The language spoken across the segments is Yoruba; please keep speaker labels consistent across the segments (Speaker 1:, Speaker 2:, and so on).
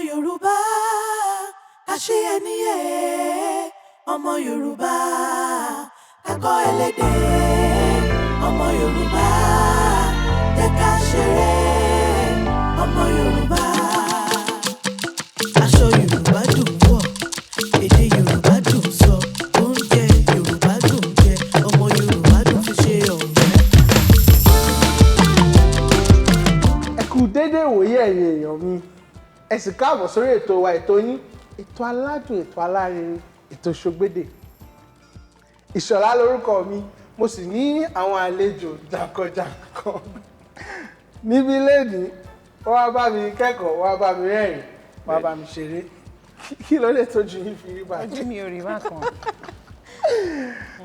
Speaker 1: Yoruba, àṣeyẹniyẹ. Ọmọ Yoruba, akọ ẹlẹ́dẹ̀. Ọmọ Yoruba, jẹ́ ká ṣeré. Ọmọ Yoruba, aṣọ Yorùbá dùn wọ̀, èdè Yorùbá dùn sọ, oúnjẹ Yorùbá dùn jẹ, ọmọ Yorùbá dùn fi ṣe ọ̀rẹ́.
Speaker 2: Ẹ kú dédé ìwòye ẹ̀yin èèyàn mi. Ẹ sì káàbọ̀ sórí ètò wa, ètò yín, ètò aládùn, ètò alárinrin, ètò ṢoGbédè. Ìṣọ̀lá lórúkọ mi, mo sì ní àwọn àlejò jàǹkànjàǹkàn níbí lẹ́nìí. Wọ́n wá bá mi kẹ́kọ̀ọ́, wọ́n wá bá mi rẹ́rìn, wọ́n wá bá mi ṣeré. Kí ló lè tójú yín fi rí báyìí?
Speaker 3: Ojú mi ò rí bákan.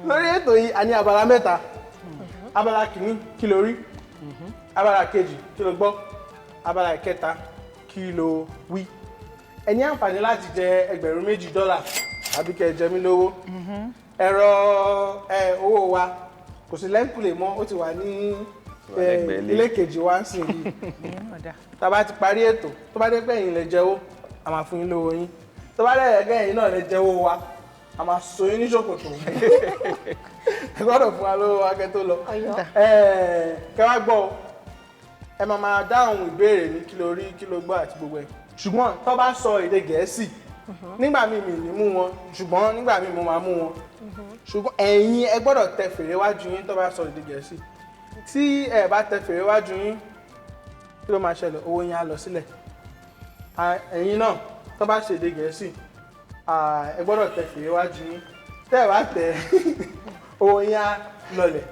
Speaker 2: Lórí ètò yìí, a ní abala mẹ́ta. Abala kìíní, kí lo rí? Abala kejì, kí lo gbọ́? Abala ìkẹta, kí lo wí? Ẹ ní àǹfààní láti jẹ $2,000 àbí kẹ́ jẹ mí lówó. Ẹ̀rọ owó wa kò sí lẹ́ńkùlé mọ́, ó ti wà ní ilé kejì wa ń sìn yìí. Tá bá ti parí ètò, tó bá dé pé ẹ̀yin lẹ jẹ́wó, a máa fún yín lówó yín. Tó bá dé pé ẹ̀yin náà lẹ jẹ́wó wa, a máa so yín ní ṣòkòtò. Ẹ gbọ́dọ̀ fún wa lówó wa kẹ́ tó lọ. Kẹ́ wá gbọ́, ẹ máa dáhùn ìbéèrè ní kí lo rí, kí lo gbọ́ àti gbogbo ẹ̀. Ṣùgbọ́n tó bá sọ èdè Gẹ̀ẹ́sì, nígbà míì mi ní mú wọn, ṣùgbọ́n nígbà míì mo máa mú wọn. Ṣùgbọ́n ẹ̀yin ẹ gbọ́dọ̀ tẹ fèrè wájú yín tó bá sọ èdè Gẹ̀ẹ́sì. Tí ẹ bá tẹ fèrè wájú yín, kí ló máa ṣẹlẹ̀? Owó yín á lọ sílẹ̀. Ẹ̀yin náà tó bá ṣe èdè Gẹ̀ẹ́sì, ẹ gbọ́dọ̀ tẹ fèrè wájú yín. Tẹ́ ẹ bá tẹ, owó yín á lọlẹ̀.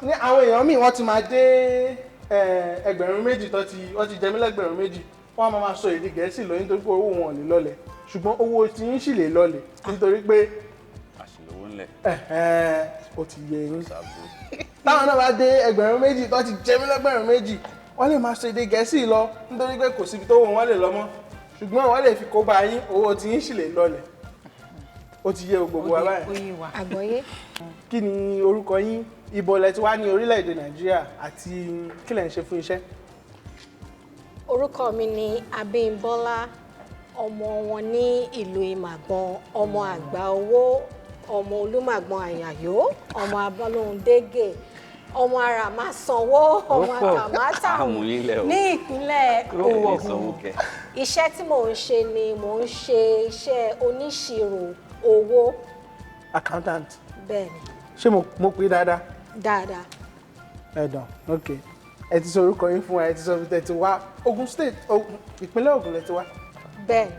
Speaker 2: Ní àwọn èèyàn míì wọ́n ti máa dé $2,000 wọ́n ti jẹ mí $2,000. Wọ́n máa sọ èdè Gẹ̀ẹ́sì lọ nítorí pé owó wọn ò lè lọlẹ̀. Ṣùgbọ́n owó tí yín sì lè lọlẹ̀ nítorí pé
Speaker 4: àṣìlówó ńlẹ̀.
Speaker 2: Ó ti yé yín. Táwọn náà bá dé $2,000 tó ti jẹ mí $2,000, wọ́n lè máa sọ èdè Gẹ̀ẹ́sì lọ nítorí pé kò síbi tó wọ́n lè lọ mọ́. Ṣùgbọ́n wọ́n lè fi kó bá yín, owó tí yín sì lè lọlẹ̀. Ó ti yé gbogbo wa báyìí.
Speaker 3: Àgbọ́yé.
Speaker 2: Kí ni orúkọ yín? Ibo lẹ ti wá ní orílẹ̀-èdè Nàìjíríà àti kí lẹ ń ṣe fún iṣẹ́?
Speaker 5: Orúkọ mi ni Abímbọ́lá, ọmọ wọn ní ìlú Ìmàgbọ́n, ọmọ àgbà owó, ọmọ Olúmàgbọ́n àyàyó, ọmọ Abọ́lóhundégè, ọmọ ara máa sanwó, ọmọ àkàmátàmù ní ìpínlẹ̀ Ògùn. Iṣẹ́ tí mò ń ṣe ni mò ń ṣe iṣẹ́ oníṣirò owó.
Speaker 2: Accountant.
Speaker 5: Bẹ́ẹ̀ni.
Speaker 2: Ṣé mo pè dáadáa?
Speaker 5: Dáadáa.
Speaker 2: Ẹ̀dàn, ok. Ẹ ti sọ orúkọ yín fún wa, ẹ ti sọ tẹ́ ti wá Ogun State, ìpínlẹ̀ Ògùn lẹ ti wá.
Speaker 5: Bẹ́ẹ̀ni.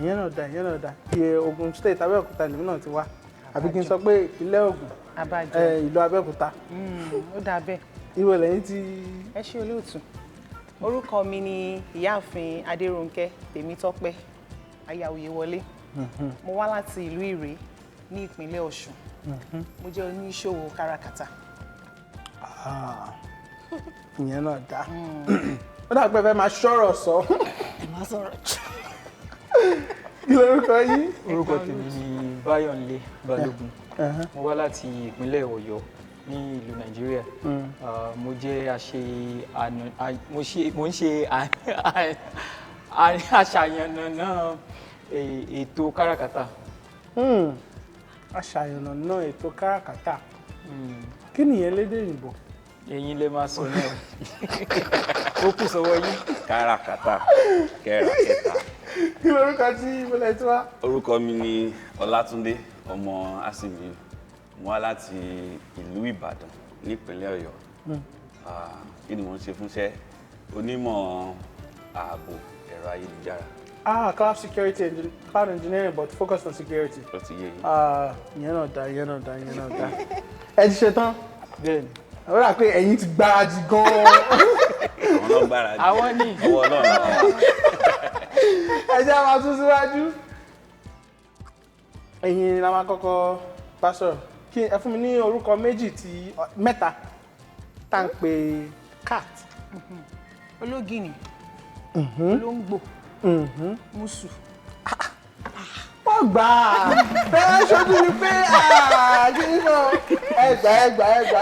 Speaker 2: Ìyẹn náà dá. Iye Ogun State, Abẹ́òkúta lèmi náà ti wá. Àbí kí n sọ pé ìpínlẹ̀ Ògùn, ìlú Abẹ́òkúta.
Speaker 3: Ó dà bẹ́ẹ̀.
Speaker 2: Ìwọ lẹ́yìn tí.
Speaker 3: Ẹ ṣé olóòtú. Orúkọ mi ni Ìyáàfin Adérónkẹ́ Tèmítọ́pẹ́ aya Oyèwọlé. Mo wá láti ìlú Ìré ní ìpínlẹ̀ Ọ̀ṣun. Mo jẹ́ oníṣòwò káràkátà.
Speaker 2: Ìyẹn náà dá. Ó dà pé ẹ fẹ́ máa ṣọ́rọ̀ sọ.
Speaker 5: Ẹ má sọ̀rọ̀.
Speaker 2: Kí lorúkọ yín?
Speaker 6: Orúkọ tèmi ni Báyọ̀nlé Balógun. Mo wá láti ìpínlẹ̀ Ọ̀yọ́ ní ìlú Nàìjíríà. Mo jẹ́ mo ń ṣe aṣàyànnàná ètò káràkátà.
Speaker 2: Aṣàyànnàná ètò káràkátà. Kí nìyẹn lédè Òyìnbó?
Speaker 6: Ẹ̀yin lè máa sọ náà. Ó kù sọ́wọ́ yín.
Speaker 4: Káràkátà, kẹ́ràkẹ́tà.
Speaker 2: Kí lorúkọ tí ìbílẹ̀ tí wá?
Speaker 4: Orúkọ mi ni Ọlátúndé, ọmọ Asimi. Mo wá láti ìlú Ìbàdàn nípínlẹ̀ Ọ̀yọ́. Kí ni mo ń ṣe fúnṣẹ́? Onímọ̀ ààbò ẹ̀rọ ayélujára.
Speaker 2: Cloud engineering, but focused on security.
Speaker 4: Ó ti yé yín.
Speaker 2: Ìyẹn náà dá. Ẹ ti ṣe tán?
Speaker 6: Bẹ́ẹ̀ni.
Speaker 2: Ó rà pé ẹ̀yin ti gbáradì gan-an.
Speaker 4: Àwọn náà gbáradì.
Speaker 6: Àwọn ní.
Speaker 4: Ọwọ́ náà náà.
Speaker 2: Ẹ jẹ́ àwọn tún síwájú. Ẹ̀yin la máa kọ́kọ́ bá sọ̀rọ̀. Kí ẹ fún mi ní orúkọ mẹ́ta tá ń pè cat.
Speaker 3: Ológìnì. Olóńgbò. Mùsù.
Speaker 2: Wọ́n gbà á. Bẹ́ẹ̀ ṣojú ni pé kí ni náà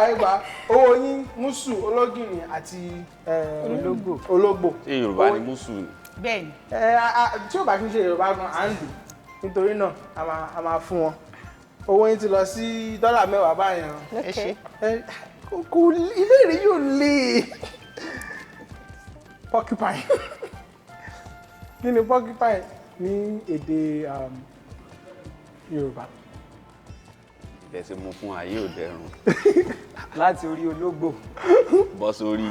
Speaker 2: ẹgbà. Owó yín Mùsù, Ológìnì àti ológbò.
Speaker 4: Ṣé Yorùbá ni Mùsù ni?
Speaker 3: bẹ́ẹ̀ni.
Speaker 2: Tí ò bá kí n ṣe Yorùbá gan à ń lù nítorí náà a máa fún wọn owó yín ti lọ sí $10 báyẹn.
Speaker 3: ẹ ṣe.
Speaker 2: Kò ìbéèrè yóò le. Porcupine kí ni porcupine ní èdè Yorùbá?
Speaker 4: Ẹ̀sìn mo fún ayé ò dẹrùn.
Speaker 6: Láti orí ológbò
Speaker 4: Bọ́ sórí.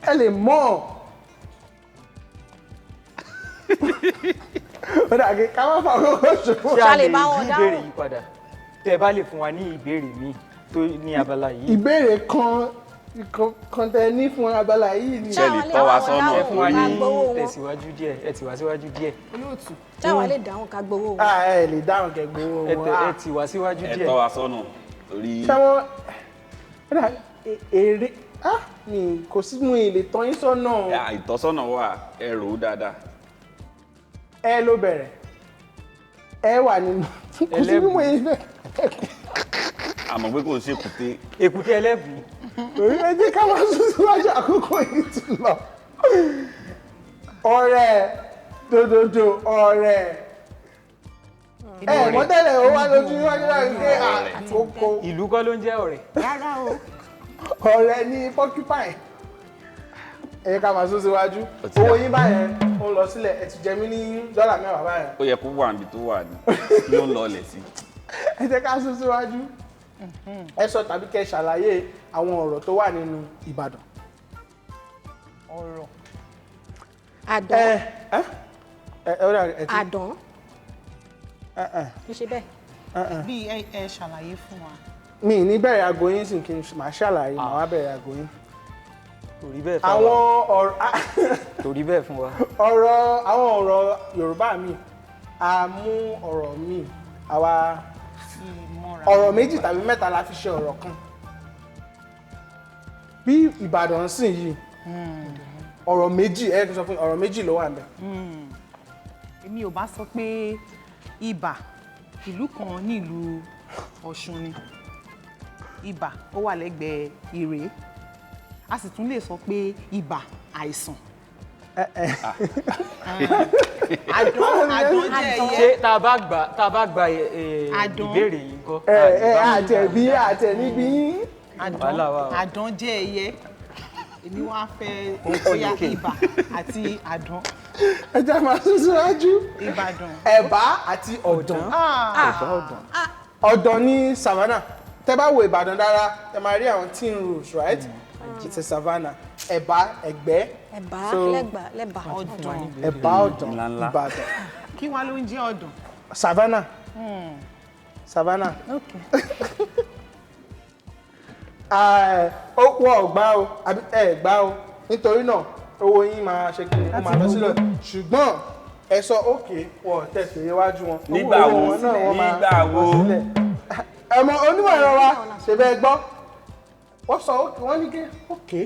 Speaker 2: Ẹ lè mọ̀. Ó dà kí ká má fa àkókò ṣòfò.
Speaker 6: ṣé a lè
Speaker 5: lè bá wọn
Speaker 6: yí
Speaker 5: dáhùn?
Speaker 6: ìbéèrè yìí padà tẹ́ bá lè fún wa ní ìbéèrè míì tó ní abala yìí.
Speaker 2: Ìbéèrè kan tẹ ní fún abala yìí ni.
Speaker 4: Ṣé lè tọ́ wa sọ́nà?
Speaker 6: ẹ fún wa ní
Speaker 5: ká gbowó wọn.
Speaker 6: tẹ̀síwájú díẹ̀ ẹ tì wá síwájú díẹ̀.
Speaker 3: olóòtú.
Speaker 5: táwa lè dáhùn ká gbowó wọn.
Speaker 2: Ẹ lè dáhùn kẹgbẹ́
Speaker 6: ẹ
Speaker 2: wọn.
Speaker 6: tì wá síwájú
Speaker 4: Ẹ
Speaker 6: díẹ̀.
Speaker 4: tọ́ wa sọ́nà torí.
Speaker 2: Ṣé wọ́n èrè mi kò sí mú ilé tọ́ yín sọ́nà.
Speaker 4: Ìtọ́sọ́nà wà ẹ rò ó dáadáa.
Speaker 2: Ẹ ló bẹ̀rẹ̀ ẹ wà nínú kò sí mímú ilé.
Speaker 4: Àmọ́ pé kò ń ṣèkúté.
Speaker 6: Èkúté ẹlẹ́bùú.
Speaker 2: Orí ẹ jẹ́ ká máa sún síwájú àkókò yìí tún lọ. Ọ̀rẹ́ dòdòdò ọ̀rẹ́. Wọ́n tẹ́lẹ̀ ó wá lójú níwájú láti pé àkókò.
Speaker 6: Ìlú kọ́ ló ń jẹ́ ọ̀rẹ́.
Speaker 3: rárá o.
Speaker 2: Ọ̀rẹ́ ní porcupine. Ẹ jẹ́ ká máa sún síwájú. Owó yín báyẹn ó lọ sílẹ̀ ẹ ti jẹ mí ní $10 báyẹn.
Speaker 4: Ó yẹ kó wà níbi tó wà ní ló ń lọlẹ̀ sí.
Speaker 2: Ẹ jẹ́ ká sún síwájú. Ẹ sọ tàbí kẹ́ ṣàlàyé àwọn ọ̀rọ̀ tó wà nínú Ìbàdàn.
Speaker 3: ọ̀rọ̀.
Speaker 5: àdán.
Speaker 2: Àdán.
Speaker 5: kì í ṣe bẹ́ẹ̀.
Speaker 3: bí ẹ ṣàlàyé fún wa.
Speaker 2: Mi ní bẹ̀rẹ̀ aago yín sì kí n máa ṣàlàyé màá wá bẹ̀rẹ̀ aago yín.
Speaker 6: Torí bẹ́ẹ̀ fún wa.
Speaker 2: Àwọn ọ̀rọ̀
Speaker 6: Torí bẹ́ẹ̀ fún wa.
Speaker 2: àwọn ọ̀rọ̀ Yorùbá mi a mú ọ̀rọ̀ mi àwa ọ̀rọ̀ méjì tàbí mẹ́ta la fi ṣe ọ̀rọ̀ kan. Bí Ìbàdàn sì yìí ọ̀rọ̀ méjì ẹ kí n sọ fún ọ̀rọ̀ méjì ló wà ńbẹ̀.
Speaker 3: èmi ò bá sọ pé Ibà ìlú kan ní ìlú Ọ̀ṣun ni. Ibà ó wà lẹ́gbẹ̀ẹ́ Ìrè. A sì tún lè sọ pé ibà àìsàn. Àdán jẹ́ ẹyẹ.
Speaker 6: Ṣé tá a bá gba ìbéèrè yìí kọ́?
Speaker 2: Àtẹ̀níbí.
Speaker 3: Àdán jẹ́ ẹyẹ. Èmi wá fẹ́ bóyá ibà àti àdán.
Speaker 2: Ẹ jẹ́ máa sún síwájú.
Speaker 3: Ìbàdàn.
Speaker 2: Ẹ̀bá àti ọ̀dàn. Ọ̀dàn ní savannah. Tẹ́ bá wo Ìbàdàn dára, ẹ máa rí àwọn tin roofs, right? It's a savannah. Ẹ̀bá, Ẹ̀gbẹ́.
Speaker 5: ẹ̀bá lẹ́bà.
Speaker 3: Ọ̀dàn.
Speaker 2: Ẹ̀bá ọ̀dàn Ìbàdàn.
Speaker 3: Kí wá ló ń jẹ́ ọ̀dàn?
Speaker 2: Savannah. Savannah. Wọ́n ò gbá o, àbí ẹ gbá o. Nítorí náà, owó yín máa ṣe kí ni ó máa lọ sílẹ̀. Ṣùgbọ́n ẹ sọ òkè wọ́n tẹ̀sí iwájú wọn.
Speaker 4: Nígbà wo?
Speaker 2: Ẹ̀mọ onímọ̀ ẹ̀rọ wa ṣe bẹ́ẹ̀ gbọ́. Wọ́n sọ òkè wọ́n ní kí òkè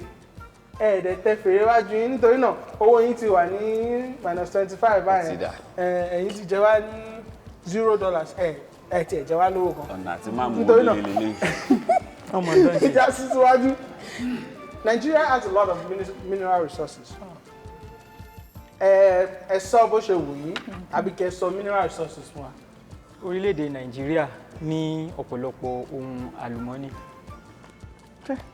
Speaker 2: ẹ̀ẹ́dẹ̀ tẹ fèrè wájú yín nítorí náà owó yín ti wà ní -25 báyẹn. Ẹ̀yin ti jẹ wá ní $0. Ẹ tiẹ̀ jẹ wá lówó kan.
Speaker 4: Ọ̀nà àti máa mú owó lélẹ̀.
Speaker 2: Ìjà sí síwájú. Nigeria has a lot of mineral resources. Ẹ sọ bó ṣe wù yín àbí kẹ́ sọ mineral resources fún wa.
Speaker 6: Orílẹ̀-èdè Nàìjíríà ní ọ̀pọ̀lọpọ̀ ohun àlùmọ́nì.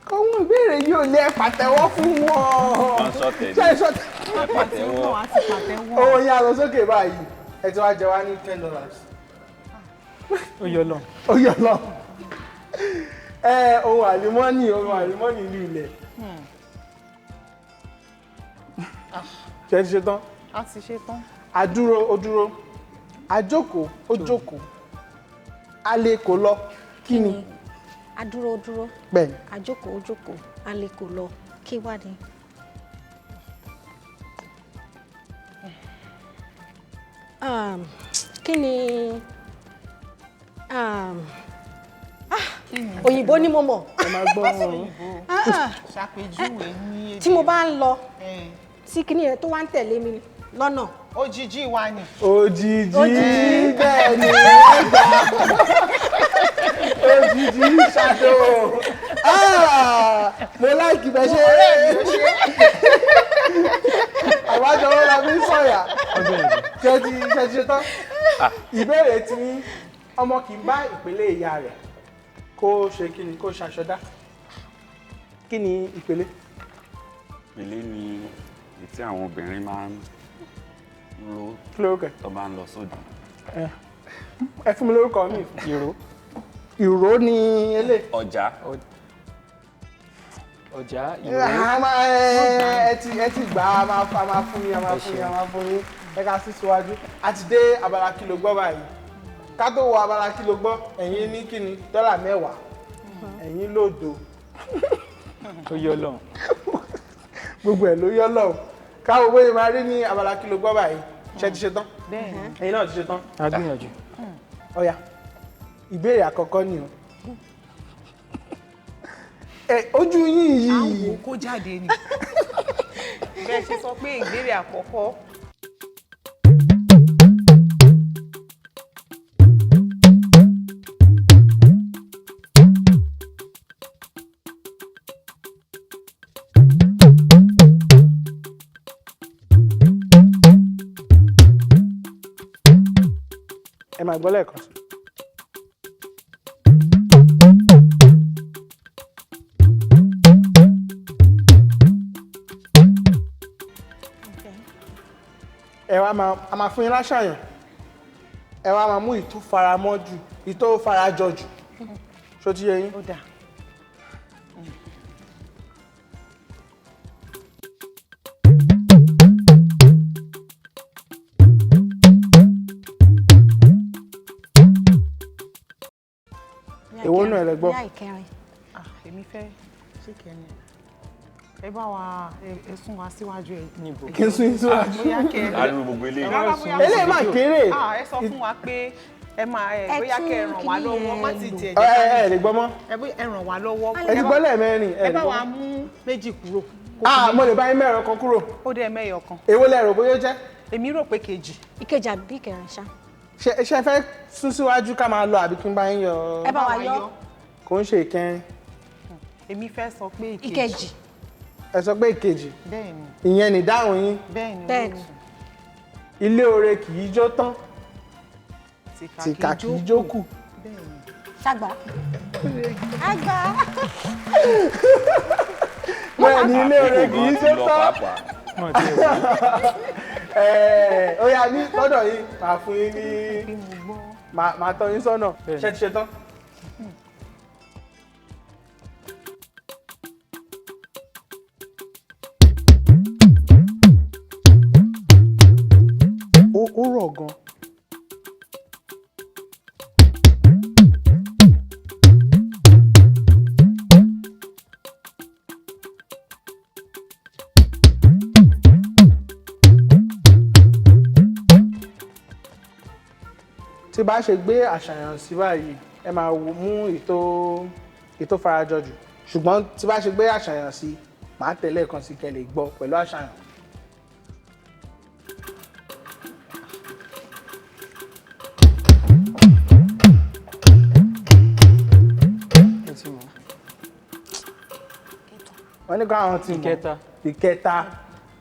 Speaker 2: Kọ́hún ìbéèrè yóò lé pàtẹ́wọ́ fún wọn.
Speaker 4: Wọ́n sọ̀tẹ̀ ní
Speaker 3: Pàtẹ́wọ́ àti pàtẹ́wọ́.
Speaker 2: Owó yín á lọ sókè báyìí. Ẹ ti wá jẹ wá ní $10.
Speaker 6: Ó yọ lọ.
Speaker 2: Ó yọ lọ. Ohun àlùmọ́nì ìlú ilẹ̀. Ṣé ti ṣe tán?
Speaker 3: A ti ṣe tán.
Speaker 2: Adúró ó dúró. Ajókòó ó jókòó. Alẹ́ kò lọ. Kí ni?
Speaker 5: Adúró ó dúró.
Speaker 2: Bẹ́ẹ̀ni.
Speaker 5: Àjókòó ó jókòó. Alẹ́ kò lọ. Kí wá ni? Kí ni? Òyìnbó ni mo mọ̀.
Speaker 2: Ẹ máa gbọ́ wọn.
Speaker 3: Ṣàpèjúwe ní èdè.
Speaker 5: Tí mo bá ń lọ,
Speaker 3: Eh,
Speaker 5: tí kinní yẹn tó wá ń tẹ̀lé mi lọ́nà.
Speaker 3: Òjìji wa ni.
Speaker 2: Òjìji bẹ́ẹ̀ ni ẹgbà. Òjìji shadow. Mo láìkì bẹ́ ṣe. Àwa ṣe ti ṣe tán ìbéèrè tí ọmọ kì í bá ìpele ìyá rẹ̀ kó ṣe kí ni kó ṣaṣọdá kí ni ìpele.
Speaker 4: ìpele ni èyí tí àwọn obìnrin máa ń lo
Speaker 2: kí lórúkọ
Speaker 4: tó bá ń lọ sóde.
Speaker 2: ẹ fún mi lórúkọ mi. ìró ni elé.
Speaker 4: ọjà.
Speaker 6: ìró.
Speaker 2: ẹ ti gbà á máa fún yín ẹ ká sí síwájú a ti dé abala kí ló gbọ́ báyìí ká tó wọ abala kí ló gbọ́ ẹ̀yin ní kí ni $10 ẹ̀yin lòdò.
Speaker 6: tó yọ lọ.
Speaker 2: gbogbo ẹ̀ ló yọ lọ káwọ bóyá máa rí ní abala kí ló gbọ́ báyìí ṣe ti ṣe tán ẹ̀yin náà ti ṣe tán.
Speaker 6: a gbìyànjú.
Speaker 2: ọ̀yá ìbéèrè àkọ́kọ́ ni o ojú yín yìí.
Speaker 3: àwọn kó jáde ni bẹ́ẹ̀ ṣe sọ pé ìbéèrè àkọ́kọ́.
Speaker 2: ẹ máa gbọ́ lẹ́ẹ̀kan sí. ẹ wá máa fún yín láṣàyàn ẹ wá máa mú ìtò faramọ́ jù ìtò farajọ jù ṣó ti yé yín.
Speaker 3: ó dà.
Speaker 2: èwo náà ẹ gbọ́.
Speaker 3: èmi fẹ́ ṣé kẹrin ẹ bá wa ẹ sún wa síwájú ẹ.
Speaker 2: kí n sún yín síwájú.
Speaker 3: bóyá kẹ
Speaker 4: láàrin gbogbo eléyìí.
Speaker 2: eléyìí máa kéré.
Speaker 3: ẹ sọ fún wa pé ẹ máa bóyá kẹ ràn wá lọ́wọ́ má ti tiẹ̀
Speaker 2: ẹ lè gbọ́ mọ́.
Speaker 3: ẹ ràn wá lọ́wọ́.
Speaker 2: ẹ ti gbọ́ lẹ́ẹ̀mẹ́rin.
Speaker 3: ẹ bá wa mú méjì kúrò.
Speaker 2: mo lè bá yín mẹ́rin kan kúrò.
Speaker 3: ó dé mẹ́yọ̀ kan.
Speaker 2: èwo lẹ rò bóyá ó jẹ́.
Speaker 3: èmi rò pé kejì.
Speaker 5: ìkejì àbí kẹrin ṣá.
Speaker 2: ṣe fẹ́ sún síwájú ká máa lọ àbí kí n bá yín yọ.
Speaker 5: ẹ bá wa yọ.
Speaker 2: kò ń ṣe ìkẹrin.
Speaker 3: èmi fẹ́ sọ pé
Speaker 5: ìkejì.
Speaker 2: ẹ sọ pé ìkejì.
Speaker 3: bẹ́ẹ̀ni.
Speaker 2: ìyẹn ni dáhùn yín.
Speaker 3: bẹ́ẹ̀ni.
Speaker 2: ilé oore kì í jó tán tìkà kì í jó kù.
Speaker 5: ṣàgbà. àgbà.
Speaker 2: bẹ́ẹ̀ ni ilé oore kì í jó tán. ó yá ní lọ́dọ̀ yìí màá fún yín ní màá tọ́ yín sọ́nà ṣe ti ṣe tán. ó rọ̀ gan. tí bá ṣe gbé àṣàyàn sí báyìí ẹ máa mú ètò farajọ jù ṣùgbọ́n tí bá ṣe gbé àṣàyàn sí màá tẹ̀lé kan sí kẹ́ lè gbọ́ pẹ̀lú àṣàyàn. wọ́n ní ká àwọn tí mọ̀ ìkẹta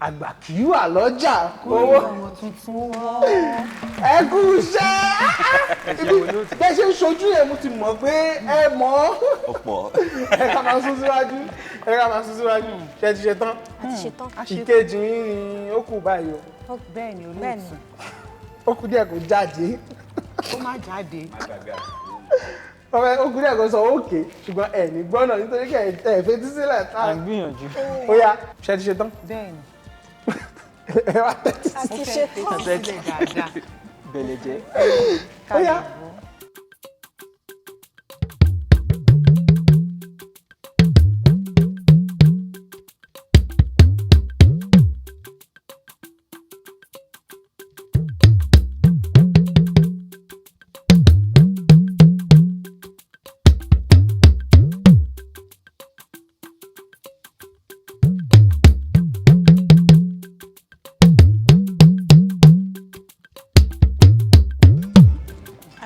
Speaker 2: àgbà kì í wà lọ́jà owó ẹ kú iṣẹ́ bẹ́ẹ̀ ṣe ń ṣojú yẹn mo ti mọ̀ pé ẹ mọ̀ ẹ ká máa sún síwájú ṣe ti ṣe tán ìkejì ni ó kù báyìí o.
Speaker 3: bẹ́ẹ̀ni olóòtú.
Speaker 2: ó kù díẹ̀ kó jáde.
Speaker 3: ó má jáde.
Speaker 2: ó kù díẹ̀ kó sọ òkè ṣùgbọ́n ẹ̀ ní gbọ́nà nítorí kẹ́ ẹ̀ fetí sílẹ̀ tá.
Speaker 6: à ń gbìyànjú.
Speaker 2: ó yá ṣe ti ṣe tán.
Speaker 3: bẹ́ẹ̀ni.
Speaker 2: ẹ wá tẹ́tí sí.
Speaker 5: àti ṣe tán.
Speaker 6: bẹ̀lẹ̀ jẹ́.
Speaker 2: ó yá.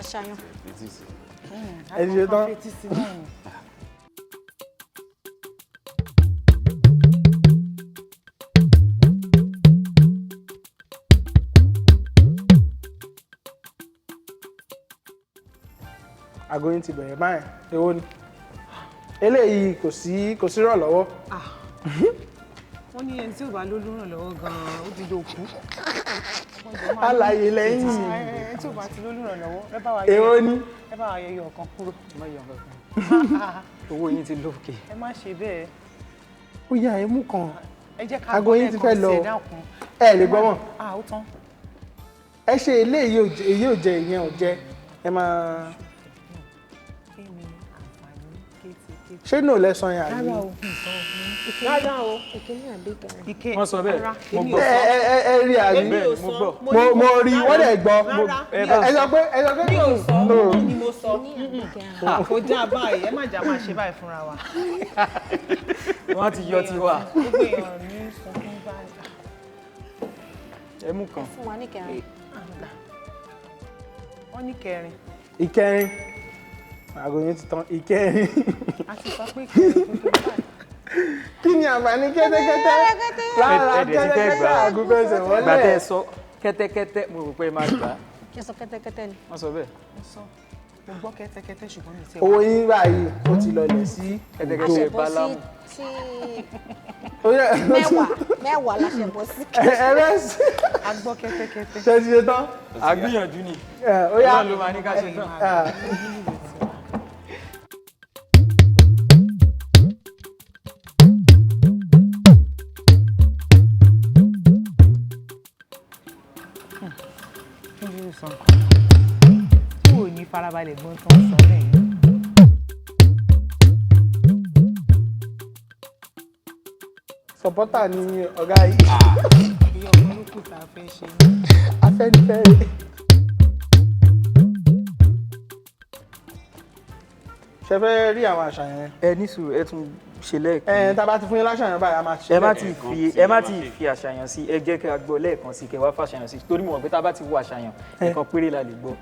Speaker 5: àṣàyàn.
Speaker 2: ẹ ti ṣe tán. Aago yín ti bẹ̀rẹ̀ báyìí. Èwo ni? Eléyìí kò sí rọ̀ lọ́wọ́.
Speaker 3: Wọ́n ní ẹni tí ò bá lólùràn lọ́wọ́ gan-an ó ti dòkú.
Speaker 2: Àlàyé lẹ́yìn.
Speaker 3: Ẹni tí ò bá ti lólùràn lọ́wọ́ ẹ bá wa
Speaker 2: Èwo ni?
Speaker 3: ẹ bá wa yọ ọ̀kan kúrò.
Speaker 6: má yọ kankan owó yín ti lókè.
Speaker 3: Ẹ má ṣe bẹ́ẹ̀.
Speaker 2: Ó yá ẹ mú kan.
Speaker 3: Ẹ jẹ́ ká
Speaker 2: Aago yín ti fẹ́ lọ. Ẹ lè gbọ́ mọ̀.
Speaker 3: Ó tán.
Speaker 2: Ẹ ṣe èyí ò jẹ ìyẹn ò jẹ. Ẹ máa.
Speaker 3: Kí ni àǹfààní kéékèèké?
Speaker 2: Ṣé no lẹ́sàn yẹn àbí?
Speaker 3: Rárá o.
Speaker 5: Ìkíní àbí ìkẹrin.
Speaker 3: Ike.
Speaker 6: wọ́n sọ bẹ́ẹ̀ mo gbọ́.
Speaker 2: Ẹ rí àbí?
Speaker 6: mo gbọ́.
Speaker 2: Mo rí wọ́n dẹ̀ gbọ́. Ẹ sọ pé
Speaker 3: Mi ò sọ,
Speaker 2: no.
Speaker 3: ni mo sọ.
Speaker 5: Ìkíní àbí ìkẹrin.
Speaker 3: Kò dáa báyìí, ẹ má jà máa ṣe báyìí fúnra wa.
Speaker 6: wọ́n ti yọ tiwa.
Speaker 3: Gbogbo èèyàn ní sunkún báyìí.
Speaker 6: ẹ mú kan.
Speaker 5: Fún wa ní ìkẹrin.
Speaker 3: Wọ́n ní kẹrin.
Speaker 2: Ìkẹrin. Aago yín ti tán. Ìkẹrin.
Speaker 3: A ti sọ pé kẹrin tuntun báyìí.
Speaker 2: Kí ni àǹfààní kẹ́tẹ́kẹ́tẹ́? Lára
Speaker 6: Ẹ̀dẹ̀ ti fẹ́
Speaker 2: kẹ́tẹ́kẹ́tẹ́
Speaker 6: gbà.
Speaker 2: aago fẹsẹ̀ wọlé.
Speaker 6: gbà tẹ́ ẹ sọ kẹ́tẹ́kẹ́tẹ́ mo rò pé ẹ máa gbà á.
Speaker 5: Kí n sọ kẹ́tẹ́kẹ́tẹ́ ni.
Speaker 6: wọ́n sọ bẹ́ẹ̀.
Speaker 3: Mo gbọ́ kẹ́tẹ́kẹ́tẹ́ ṣùgbọ́n mi ti
Speaker 2: Owó yín báyìí ó ti lọlẹ̀ sí
Speaker 6: kẹ́tẹ́kẹ́tẹ́
Speaker 5: Àṣẹ̀bọ́
Speaker 6: bálámù.
Speaker 5: sí
Speaker 2: mẹ́wàá.
Speaker 5: mẹ́wàá la ṣẹ̀bọ́ sí.
Speaker 2: Ẹrẹ́sì.
Speaker 3: A gbọ́ kẹ́tẹ́kẹ́tẹ́.
Speaker 2: Ṣé ti ṣe tán?
Speaker 6: àgbìyànjú ni.
Speaker 2: Ó yá.
Speaker 6: Ọlọ́run ló máa ní ká ṣe tán.
Speaker 3: Tí ò ní farabalẹ̀ gbọ́n tó ń sọ lẹ́yìn.
Speaker 2: Sọ̀pọ́tà ni ọ̀gá yìí.
Speaker 3: Bí ọmọ olókùn tá a fẹ́ ṣe ní.
Speaker 2: Afẹ́nifẹ́re. Ṣé fẹ́ rí àwọn àṣàyàn yẹn?
Speaker 6: ẹ ní sùúrù ẹ tún ṣe lẹ́ẹ̀kan.
Speaker 2: Tá a bá ti fún yín láṣàyàn báyìí a máa ṣe.
Speaker 6: ẹ má ti fi àṣàyàn sí ẹ jẹ́ kí a gbọ́ lẹ́ẹ̀kan sí kẹ́ wá fàṣàyàn sí torí mo mọ̀ pé tá a bá ti wo àṣàyàn nǹkan péré la lè gbọ́.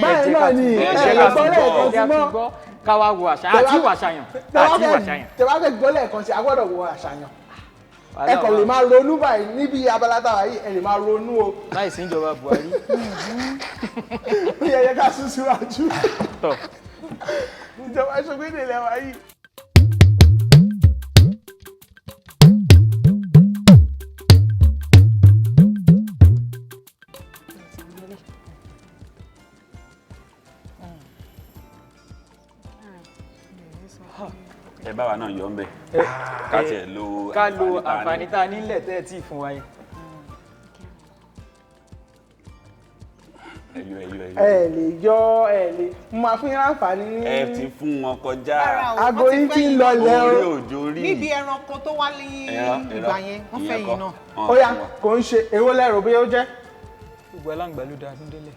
Speaker 2: Báyìí náà ni ẹ̀ẹ́dẹ̀gbọ́lẹ̀ kan ti mọ́.
Speaker 6: ká wá wo àṣàyàn àti ìwà àṣàyàn àti ìwà àṣàyàn.
Speaker 2: Tẹ bá fẹ́ gbọ́lẹ̀ kan sí a gbọ́dọ̀ wo àṣàyàn. Ẹ kàn lè máa ronú báyìí níbi abala táwa yìí ẹ lè máa ronú o.
Speaker 6: láì sí ìjọba Buhari.
Speaker 2: Ó yẹ ká sún síwájú.
Speaker 6: tọ́
Speaker 2: Ìjọba ṢoGbédè lẹ́wà yìí.
Speaker 4: ẹ bá wa náà yọ ń bẹ ká tiẹ̀ lo
Speaker 6: ká lo àǹfààní tá a nílẹ̀ tẹ́ ẹ tí ì fún wa yẹn.
Speaker 2: Ẹ lè yọ ẹ lè mo máa fún yín láǹfààní ní.
Speaker 4: ẹ ti fún wọn kọjá
Speaker 2: Aago yín ti ń lọlẹ̀
Speaker 4: orí
Speaker 2: o.
Speaker 4: òjò rí
Speaker 3: Níbi ẹranko tó wá ní ìgbà yẹn, wọ́n fẹ́ yìí náà.
Speaker 2: Ó yá kò ń ṣe èwo lẹ́rù bí ó jẹ́.
Speaker 6: gbogbo aláǹgbá ló dáa tún délẹ̀.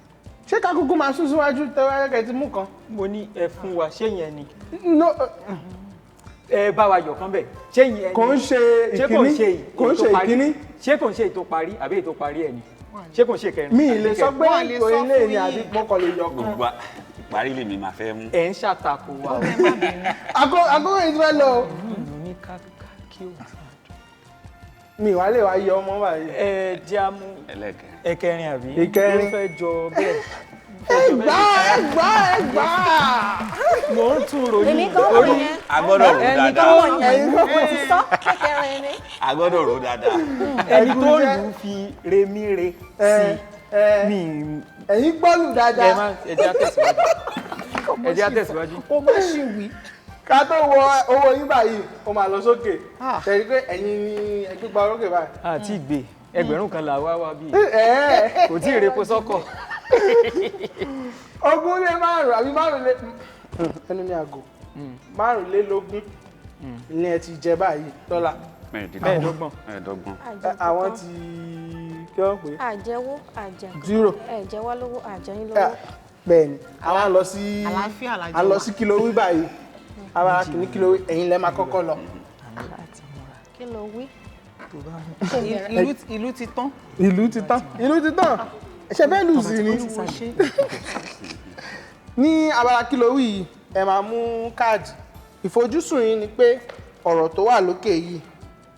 Speaker 2: Ṣé ká kúkú máa sún síwájú tẹ́wọ́ ti mú kan?
Speaker 6: mo ní ẹ fún wa ṣé yẹn ni
Speaker 2: No,
Speaker 6: ẹ bá wa yọ̀ kan bẹ̀ ṣé yẹn ni
Speaker 2: kò ń ṣe
Speaker 6: ṣé kò ń ṣe
Speaker 2: ìkíní. Kò ń ṣe ìkíní.
Speaker 6: ṣé kò ń ṣe ètò parí àbí ètò parí ẹ̀ ni ṣé kò ń ṣe kẹrin.
Speaker 2: Mi ì lè sọ pé
Speaker 3: Wọ́n lè
Speaker 2: kò
Speaker 3: sọ
Speaker 2: ilé
Speaker 3: fún
Speaker 2: ni
Speaker 3: yín.
Speaker 2: àbí mọ́kàn lè yọ kan.
Speaker 4: gbogbo ìparí lèmi máa fẹ́ mú.
Speaker 6: ẹ̀ ń ṣàtakò wa.
Speaker 2: Àkókò yìí ti fẹ́ lọ.
Speaker 6: ìlú ní ká kí o.
Speaker 2: Mi wá lè wá yọ ọmọ báyìí.
Speaker 6: ẹ jẹ́ àmú
Speaker 4: ẹlẹ́kẹ̀ẹ́
Speaker 6: ẹ̀kẹrin àbí.
Speaker 2: Ìkẹrin.
Speaker 6: ó fẹ́ jọ bẹ́ẹ̀.
Speaker 2: Ẹgbà.
Speaker 6: mò ń tún ròyìn.
Speaker 5: Èmi kan wọ̀ yẹn.
Speaker 4: a gbọ́dọ̀ rò
Speaker 6: ẹni tó
Speaker 4: dáadáa
Speaker 2: Ẹ̀yin kò
Speaker 5: Mo ti sọ kékeré ni.
Speaker 4: a gbọ́dọ̀ rò dáadáa.
Speaker 6: ẹni tó lù ú fi remire sí mi.
Speaker 2: ẹ̀yin gbọ́lù
Speaker 6: ẹ
Speaker 2: dáadáa.
Speaker 6: má ẹ jẹ́ àtẹ̀síwájú. ẹ jẹ́ àtẹ̀síwájú.
Speaker 3: Kó má ṣì wí.
Speaker 2: Ká tó wọ owó yín báyìí ó máa lọ sókè. Ṣèyí pé ẹ̀yin ni ẹgbẹ́gba orókè báyìí.
Speaker 6: àti ìgbé ẹgbẹ̀rún kan là wá bí.
Speaker 2: Ẹ̀ẹ́
Speaker 6: kò tí ì repo sọ́kọ̀.
Speaker 2: ogún lé márùn àbí márùn lé ẹnu mi àgò márùnlélógún ni ẹ ti jẹ báyìí dọ́là.
Speaker 6: mẹ́ẹ̀ẹ́dọ́gbọ̀n.
Speaker 2: Àwọn ti kí wọ́n pè é
Speaker 5: Àjẹwó àjẹkù.
Speaker 2: zero.
Speaker 5: Ẹ jẹ wá lówó àjẹyìn lówó.
Speaker 2: Bẹ́ẹ̀ni àwọn á lọ sí
Speaker 3: Àlàáfíà la jẹ
Speaker 2: a lọ
Speaker 3: wá.
Speaker 2: sí kìlówí báyìí abala kìíní kìlówí ẹ̀yin lẹ́ máa kọ́kọ́ lọ.
Speaker 5: Kí ló wí?
Speaker 3: Ìlú ti tán.
Speaker 2: Ìlú ti tán ṣe bẹ́ẹ̀ lù sí ni. Ní abala kìlówí yìí ẹ máa mú káàdì ìfojúsùn yín ni pé ọ̀rọ̀ tó wà lókè yìí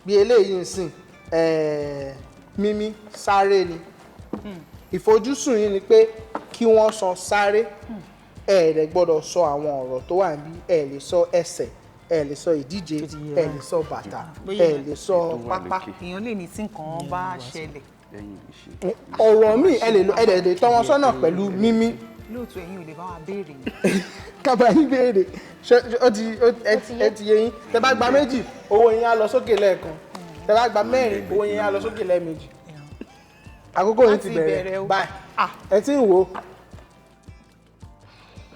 Speaker 2: bí eléyìí ń sìn mímí sáré ni ìfojúsùn yín ni pé kí wọ́n sọ sáré ẹ lè gbọ́dọ̀ sọ àwọn ọ̀rọ̀ tó wà níbí, ẹ lè sọ ẹsẹ̀, ẹ lè sọ ìdíje, ẹ lè sọ bàtà, ẹ lè sọ pápá.
Speaker 3: èèyàn lè ní tí nǹkan bá ṣẹlẹ̀.
Speaker 2: ọ̀rọ̀ míì ẹ lè tọ́ wọn sọ́nà pẹ̀lú mímí.
Speaker 3: lóòótọ́ ẹ̀yin ò lè bá wa béèrè.
Speaker 2: kábà ní béèrè ẹ ti yé yín. Tẹ́ bá gba 2 owó yín á lọ sókè lẹ́ẹ̀kan, tẹ́ bá gba 4 owó yín á lọ sókè lẹ́ẹ̀mejì. àkókò yín ti bẹ̀rẹ̀ báyìí ẹ ti ń wò ó.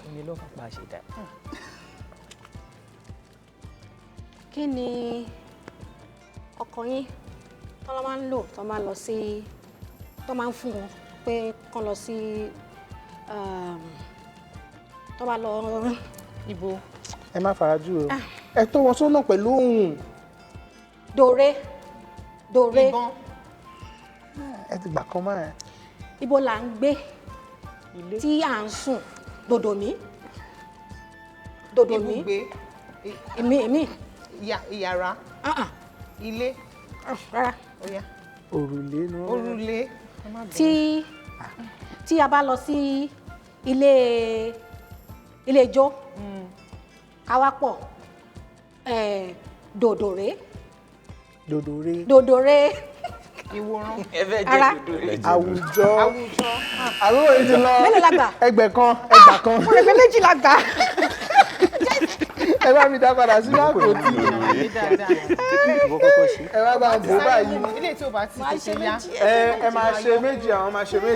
Speaker 6: èmi ló fà pa ṣe dá.
Speaker 5: kí ni ọkọ yín tó máa ń lò tó máa lọ sí tó máa ń fún wọn pé kán lọ sí tó bá lọ
Speaker 3: ibo.
Speaker 2: ẹ má farajú o ẹ tó wọn sọ́nà pẹ̀lú ohùn.
Speaker 5: dòre.
Speaker 3: ìbọn.
Speaker 2: ẹ ti gbà kan máa ẹ.
Speaker 5: ibo là ń gbé tí à ń sùn dòdòmí.
Speaker 3: ibùgbé.
Speaker 5: èmi.
Speaker 3: ìyàrá. ilé.
Speaker 5: rárá.
Speaker 2: òrùlé ni wọ́n.
Speaker 3: òrùlé.
Speaker 5: tí a bá lọ sí ilé ijó awapọ̀ dòdòrè. ìwòran. ara
Speaker 2: àwùjọ àbúrò yìí ti lọ
Speaker 5: mélòó la gbà?
Speaker 2: ẹgbẹ́ kan.
Speaker 5: mo lè fẹ́ 2 la gbà.
Speaker 2: ẹ bá mi dá padà sí àpótí. ẹ bá bá bò báyìí.
Speaker 3: ilé tí o bá ti tètè yá.
Speaker 2: ẹ máa ṣe 2 àwọn máa ṣe 2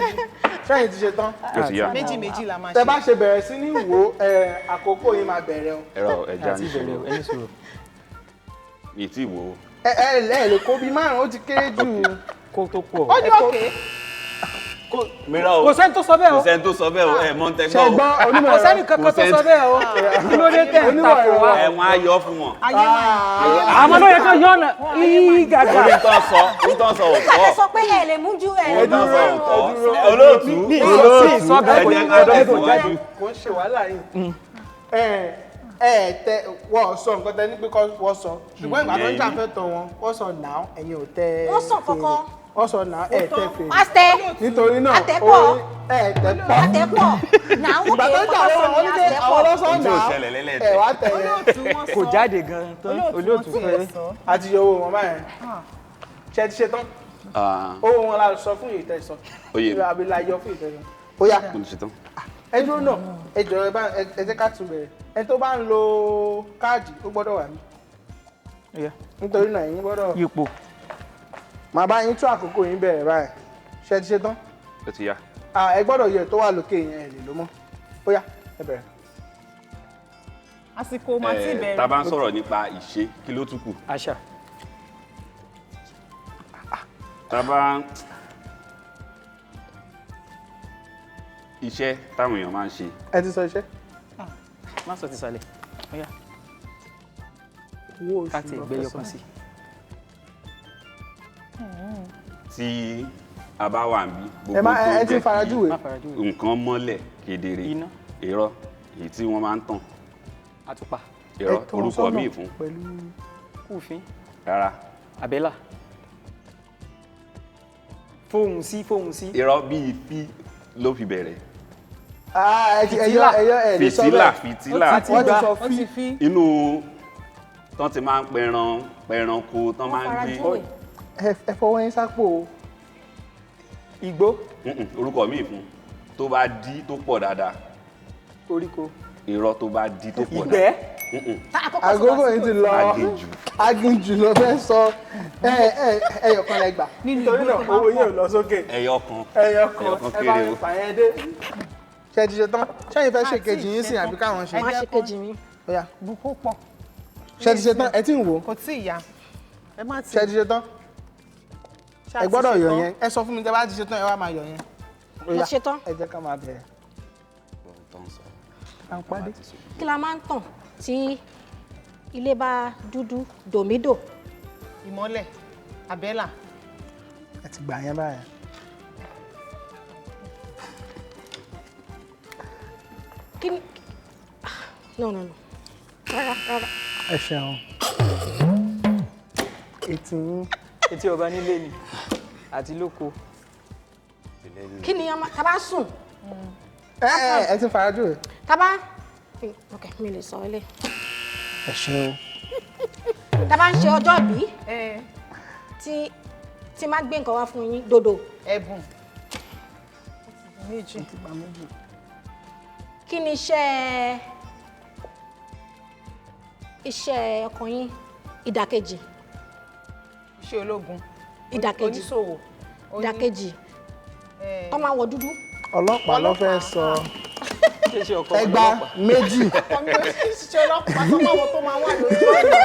Speaker 2: sẹ́yìn ti ṣe tán.
Speaker 3: méjì la máa ṣe.
Speaker 2: tẹ bá ṣe bẹ̀rẹ̀ sí ní wo àkókò yìí máa bẹ̀rẹ̀ o.
Speaker 4: ẹ̀rọ ẹja ní sọ̀rọ̀
Speaker 6: ẹni sọ̀rọ̀.
Speaker 4: mi ti wò ó.
Speaker 2: ẹ lè kó bí 5 ó ti kéré jù.
Speaker 6: kó tó pọ̀.
Speaker 3: ó ní òkè.
Speaker 4: mìíràn o
Speaker 6: kò sẹ́ni tó sọ bẹ́ẹ̀ o.
Speaker 4: kò sẹ́ni tó sọ bẹ́ẹ̀ o ẹ̀ mọ́ tẹ́ gbọ́ o.
Speaker 2: ṣẹgbọ́n onímọ̀
Speaker 6: kò sẹ́ni kankan tó sọ bẹ́ẹ̀ o. kí ló dé tẹ̀ ń takò wá.
Speaker 4: ẹ̀wọ̀n ayọ̀ fún wọn.
Speaker 6: àmọ́ ló yẹ kó yọ ọ̀nà gàgà.
Speaker 4: onítàn sọ
Speaker 5: nígbà tó sọ pé ẹ lè mú ju ẹ lè mú
Speaker 4: onítàn
Speaker 5: ju.
Speaker 4: sọ olóòtú ẹ̀jẹ̀ ká tẹ̀síwájú.
Speaker 2: kò ń ṣe wàhálà yìí. tẹ wọ́n sọ nǹkan tẹ ní pé wọ́n sọ ṣùgbọ́n ìgbà tó ń jà fẹ́ tọ̀ wọn wọ́n sọ náà ẹ̀yin ò tẹ
Speaker 5: wọ́n sọ kankan.
Speaker 2: wọ́n sọ náà ẹ̀ tẹ fèrè.
Speaker 5: pásítẹ̀
Speaker 2: nítorí náà
Speaker 5: àtẹ̀pọ̀
Speaker 2: tẹ̀pọ̀.
Speaker 5: àtẹ̀pọ̀ náà wọ́n
Speaker 2: ìgbà tó ń jà fẹ́ wọn ní pé àwọn lọ́sọ̀
Speaker 4: ohun tí ò
Speaker 2: náà
Speaker 4: ṣẹlẹ̀ lẹ́lẹ́dẹ̀.
Speaker 2: ẹ̀ wá tẹ̀lé.
Speaker 6: kò jáde gan-an tán olóòtú fẹ́.
Speaker 2: àti yọ owó wọn báyẹn ṣe ti ṣe tán owó wọn la sọ fún ìtẹ̀sọ àbílà yọ fún ìtẹ̀sọ. ó yá
Speaker 4: mo ti ṣe tán.
Speaker 2: ẹ dúró náà ẹ jọ ẹ jẹ́ ká tún bẹ̀rẹ̀ ẹ tó bá ń lo káàdì ó gbọ́dọ̀ wà ní. nítorí náà ẹ̀yin gbọ́dọ̀
Speaker 6: yípo.
Speaker 2: màá bá yín tún àkókò yín bẹ̀rẹ̀ báyìí ṣe ti ṣe tán.
Speaker 4: ó ti yá.
Speaker 2: ẹ gbọ́dọ̀ yẹ tó wà lókè yẹn ẹ lè ló mọ́ ó yá ẹ bẹ̀rẹ̀.
Speaker 3: àsìkò máa ti bẹ̀rẹ̀.
Speaker 4: tá a bá ń sọ̀rọ̀ nípa ìṣe kí ló tún kù.
Speaker 6: àṣà.
Speaker 4: tá a bá iṣẹ́ táwọn èèyàn máa ń ṣe.
Speaker 2: ẹ ti sọ iṣẹ́.
Speaker 6: má sọ ti sàlẹ̀. ó yá.
Speaker 2: owó oṣù
Speaker 6: ká ti gbé yọkan sí.
Speaker 4: tí a bá wà níbí
Speaker 2: ẹ
Speaker 4: gbogbo tó
Speaker 2: ti
Speaker 4: jẹ́
Speaker 2: farajúwe.
Speaker 4: kí nǹkan mọ́lẹ̀ kedere
Speaker 6: iná.
Speaker 4: irọ́ èyí tí wọ́n máa ń tàn
Speaker 6: àtùpà.
Speaker 4: irọ́ orúkọ míì fún
Speaker 2: pẹ̀lú
Speaker 6: kúfin.
Speaker 4: rárá
Speaker 6: àbẹ́là. fóhùn sí.
Speaker 4: irọ́ bíi fi ló fi bẹ̀rẹ̀.
Speaker 2: fìtílà
Speaker 4: fìtílà
Speaker 2: wọ́n ti sọ fi.
Speaker 4: inú tán ti máa ń pẹranko tán máa ń gbé.
Speaker 2: ẹ fọwọ́ yín sápò.
Speaker 6: igbó.
Speaker 4: orúkọ míì fún tó bá dí tó pọ̀ dáadáa.
Speaker 6: koríko.
Speaker 4: irọ́ tó bá dí tó pọ̀
Speaker 6: ìgbẹ́.
Speaker 4: dáadáa.
Speaker 2: àgógó yìí ti lọ aginjù ló fẹ́ sọ ẹyọkan lẹ gbà nítorí náà owó yóò lọ sókè.
Speaker 4: ẹyọkan
Speaker 2: ẹ bá
Speaker 4: kéré
Speaker 2: mi
Speaker 4: o.
Speaker 2: fàyẹn dé. ṣe ti ṣe tán ṣẹ́yìn fẹ́ ṣe kejì yín sí àbí káwọn ṣe.
Speaker 5: má ṣe kejì mi.
Speaker 3: bùkún pọ̀.
Speaker 2: ṣe ti ṣe tán ẹ tí ń wò.
Speaker 3: kò tí ì yá. ẹ má ti.
Speaker 2: ṣe ti ṣe tán ẹ gbọ́dọ̀ yọ yẹn ẹ sọ fún mi tẹ́ bá ti ṣe tán ẹ wá máa yọ yẹn.
Speaker 5: mo ṣe tán.
Speaker 2: ẹ jẹ́ ká máa bẹ̀rẹ̀. à ń pàdé.
Speaker 5: kí la máa ń tàn tí ilé bá dúdú dòmídò.
Speaker 3: ìmọ́lẹ̀ àbẹ́là.
Speaker 2: ẹ ti gbà yẹn báyẹn.
Speaker 5: kí ni no rárá.
Speaker 2: ẹ ṣeun etí yín.
Speaker 6: etí ọba nílé ni àti lóko.
Speaker 5: kí ni tá bá sùn
Speaker 2: ẹ ti faraju rẹ.
Speaker 5: tábà ok mi lè sọ ilé.
Speaker 2: ẹ ṣe o.
Speaker 5: tábà ń ṣe ọjọ́ ìbí tí má gbé nǹkan wá fún yín dòdò.
Speaker 3: ẹ̀bùn méjì.
Speaker 5: kí ni iṣẹ́ ọkọ yín ìdàkejì.
Speaker 3: iṣẹ́ ológun.
Speaker 5: ìdàkejì
Speaker 3: oníṣòwò.
Speaker 5: ìdàkejì tó máa wọ dúdú.
Speaker 2: ọlọ́pàá ló fẹ́ sọ
Speaker 6: ṣe ọkọ
Speaker 2: ẹgbà méjì.
Speaker 3: iṣẹ́ ọlọ́pàá tó máa wọ tó máa wà lórí ọ̀nà.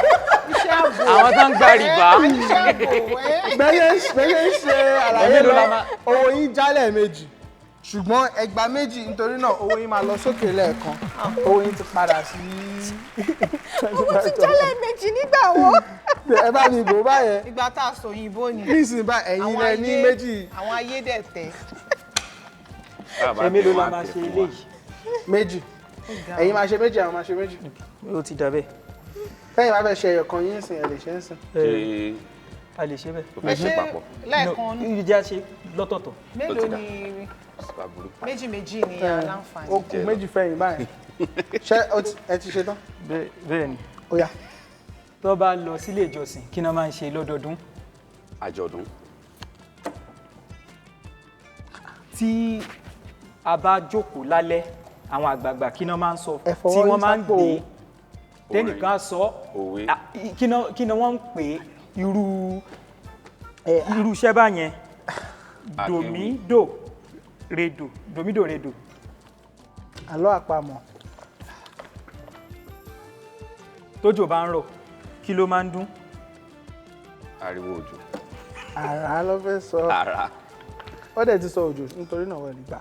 Speaker 3: iṣẹ́ ààbò.
Speaker 6: àwọn tó ń gba rìbá.
Speaker 3: iṣẹ́ ààbò
Speaker 2: bẹ́ẹ̀ ṣe àlàyé lọ owó yín jálẹ̀ méjì ṣùgbọ́n ẹgbà méjì nítorí náà owó yín máa lọ sókè lẹ́ẹ̀kan owó yín ti padà sí.
Speaker 5: owó ti jálẹ̀ méjì nígbà wo.
Speaker 2: ẹ bá mi bò báyẹn.
Speaker 3: ìgbà tá a sọ òyìnbó ni.
Speaker 2: nísìnyí bá ẹ̀yin lẹ ní méjì.
Speaker 3: àwọn ayé dẹ̀ tẹ̀.
Speaker 6: èmi ló la máa ṣe eléyìí.
Speaker 2: méjì ẹ̀yin máa ṣe méjì àwọn máa ṣe méjì.
Speaker 6: ó ti dà bẹ́ẹ̀.
Speaker 2: tẹ́yìn bá fẹ́ ṣe ẹyọ kan yín sìn ẹ lè ṣe ń sìn.
Speaker 6: a lè ṣe bẹ́ẹ̀.
Speaker 4: fẹ́ ṣe papọ̀.
Speaker 3: lẹ́ẹ̀kan ní.
Speaker 6: ìjà ṣe lọ́tọ̀ọ̀tọ̀.
Speaker 3: mélòó ni méjì ní aláǹfààní.
Speaker 2: ó kù méjì fẹ́yìn báyìí. ṣé ẹ ti ṣe tán.
Speaker 6: bẹ́ẹ̀ ni.
Speaker 2: ó yá.
Speaker 6: tó bá lọ sílé ìjọsìn kí ni wọ́n máa ń ṣe lọ́dọọdún.
Speaker 4: àjọ̀dún.
Speaker 6: tí a bá jókòó lálẹ́ àwọn àgbààgbà kí ni wọ́n máa ń sọ
Speaker 2: Ẹ̀fọ́
Speaker 6: tí wọ́n máa ń
Speaker 2: sápò.
Speaker 6: gbé tẹ́nìkan sọ
Speaker 4: òwe.
Speaker 6: kí ni wọ́n ń pè irú iṣẹ́ báyẹn domido redo.
Speaker 2: àlọ́ àpamọ̀.
Speaker 6: tójò bá ń rọ̀ kí ló máa ń dún.
Speaker 4: ariwo òjò.
Speaker 2: àrá ló fẹ́ sọ.
Speaker 4: àrá.
Speaker 2: ó dẹ̀ ti sọ òjò nítorí náà wọ́n lè gbà.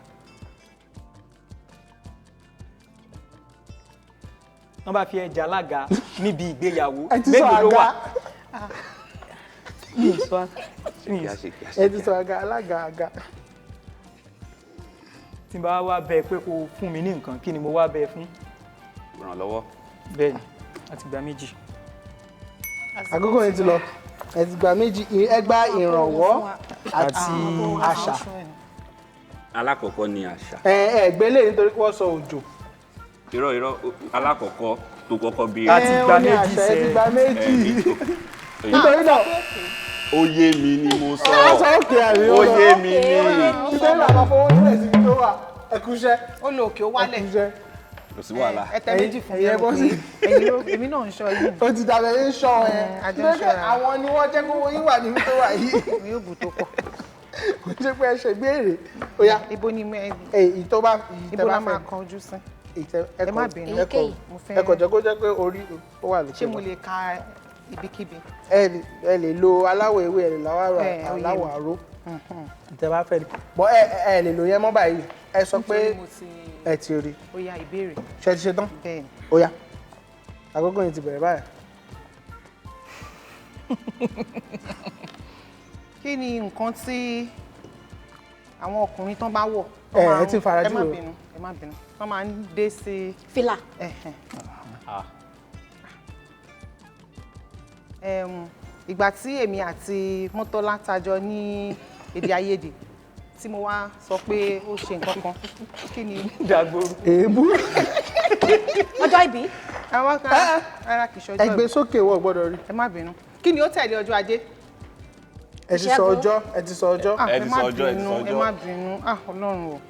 Speaker 6: wọ́n bá fi ẹja alága níbi ìgbéyàwó
Speaker 2: ẹ ti sọ
Speaker 6: mélòó ló wà.
Speaker 2: àga. ẹ ti sọ àga alága.
Speaker 6: tí n bá wá bẹ pé kó fún mi ní nǹkan kí ni mo wá bẹ fún.
Speaker 4: ìrànlọ́wọ́.
Speaker 6: bẹ́ẹ̀ ni àti gba méjì.
Speaker 2: àkókò yẹn ti lọ ẹ ti gba méjì ẹgbà ìrànwọ́ àti àṣà.
Speaker 4: alákọ̀ọ́kọ́ ni àṣà.
Speaker 2: ẹgbẹ́lẹ̀ nítorí pé wọ́n sọ òjò.
Speaker 4: irọ́ alákọ̀ọ́kọ́ tó kọ́kọ́ bí.
Speaker 6: àti gba méjì
Speaker 2: ẹ ti gba méjì.
Speaker 4: nítorí
Speaker 2: nítorí náà
Speaker 4: ó yé mi ni mo sọ.
Speaker 2: aṣọ òkè àrí
Speaker 4: ó yé mi ni.
Speaker 2: nítorí náà máa fọwọ́ nílẹ̀ síbi tó wà ẹkúṣẹ́.
Speaker 3: ó lọ òkè ó wálẹ̀.
Speaker 2: ẹkúṣẹ́.
Speaker 4: kò sí wàhálà.
Speaker 3: ẹtẹ méjì fún
Speaker 2: ẹ̀yẹ bọ́ sí.
Speaker 3: èmi náà ń ṣọ́ yìí.
Speaker 2: ó ti dàbẹ̀ yín ṣọ́ ẹ.
Speaker 3: àjọ ń ṣọ́ra.
Speaker 2: àwọn ni wọ́n jẹ́ kówó yín wà níbi tó wà yìí.
Speaker 3: mi yóò bù tó pọ̀.
Speaker 2: kò ṣe pé ẹ ṣe béèrè. ó yá
Speaker 3: ibo ni mo
Speaker 2: ìtọ́ bá
Speaker 3: ibo la máa kan ojú sí. ẹ má bínú. mo fẹ́.
Speaker 2: ẹ kò jẹ́ kó jẹ́ pé orí ó wà lókè.
Speaker 3: ṣé mo lè ka ibikíbi.
Speaker 2: ẹ lè lo aláwọ̀ ewé ẹ lè aláwọ̀ aró tẹ́ bá fẹ́ ni bọ́ ẹ lè lo yẹn mọ́ báyìí ẹ sọ pé ẹ ti rí.
Speaker 3: ó yá ìbéèrè.
Speaker 2: ṣe ti ṣe tán.
Speaker 3: bẹ́ẹ̀ni.
Speaker 2: ó yá àkókò yẹn ti bẹ̀rẹ̀ báyìí.
Speaker 3: kí ni nǹkan tí àwọn ọkùnrin tán bá wọ̀.
Speaker 2: ẹ ti fara jù o.
Speaker 3: ẹ má bínú wọ́n máa ń dé sí.
Speaker 5: fìlà.
Speaker 3: ìgbà tí èmi àti Mọ́tọ́lá tajọ ní èdè àìyedè tí mo wá sọ pé ó ṣe nǹkan kan kí ni.
Speaker 6: dàgbòrò.
Speaker 2: èébú.
Speaker 5: ọjọ́ ìbí.
Speaker 3: àwọn kan ara kìí ṣọjọ́ ìbí.
Speaker 2: ẹ gbé sókè wọ gbọ́dọ̀ rí.
Speaker 3: ẹ má bínú kí ni ó tẹ̀lé ọjọ́ ajé.
Speaker 2: ẹ ti sọ ọjọ́ ẹ ti sọ ọjọ́.
Speaker 4: ẹ ti sọ ọjọ́ ẹ ti sọ ọjọ́.
Speaker 3: ẹ má bínú Ọlọ́run o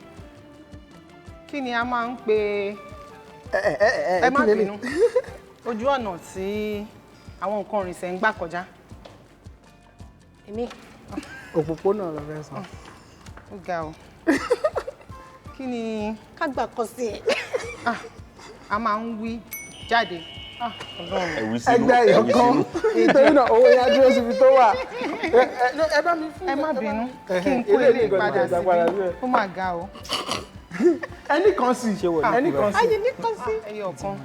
Speaker 3: kí ni a máa ń pè. ẹ má bínú ojú ọ̀nà tí àwọn nǹkan ìrìnsẹ̀ ń gbà kọjá.
Speaker 5: èmi.
Speaker 2: òpópónà lọ fẹ́ sọ.
Speaker 3: ó ga o kí ni.
Speaker 5: ká gbà kọ sí ẹ.
Speaker 3: a máa ń wí jáde. Ọlọ́run.
Speaker 4: ẹ̀wí sínú
Speaker 2: ẹgbẹ́ ìyọ̀kan nítorí náà owó yẹn á dúró síbi tó wà. ẹ bá mi fún.
Speaker 3: ẹ má bínú kí n kó ilé ìpadà síbi ó mà ga o.
Speaker 2: ẹnìkan sì ẹnìkan sì.
Speaker 3: ayé nìkan sí. ẹyọ kan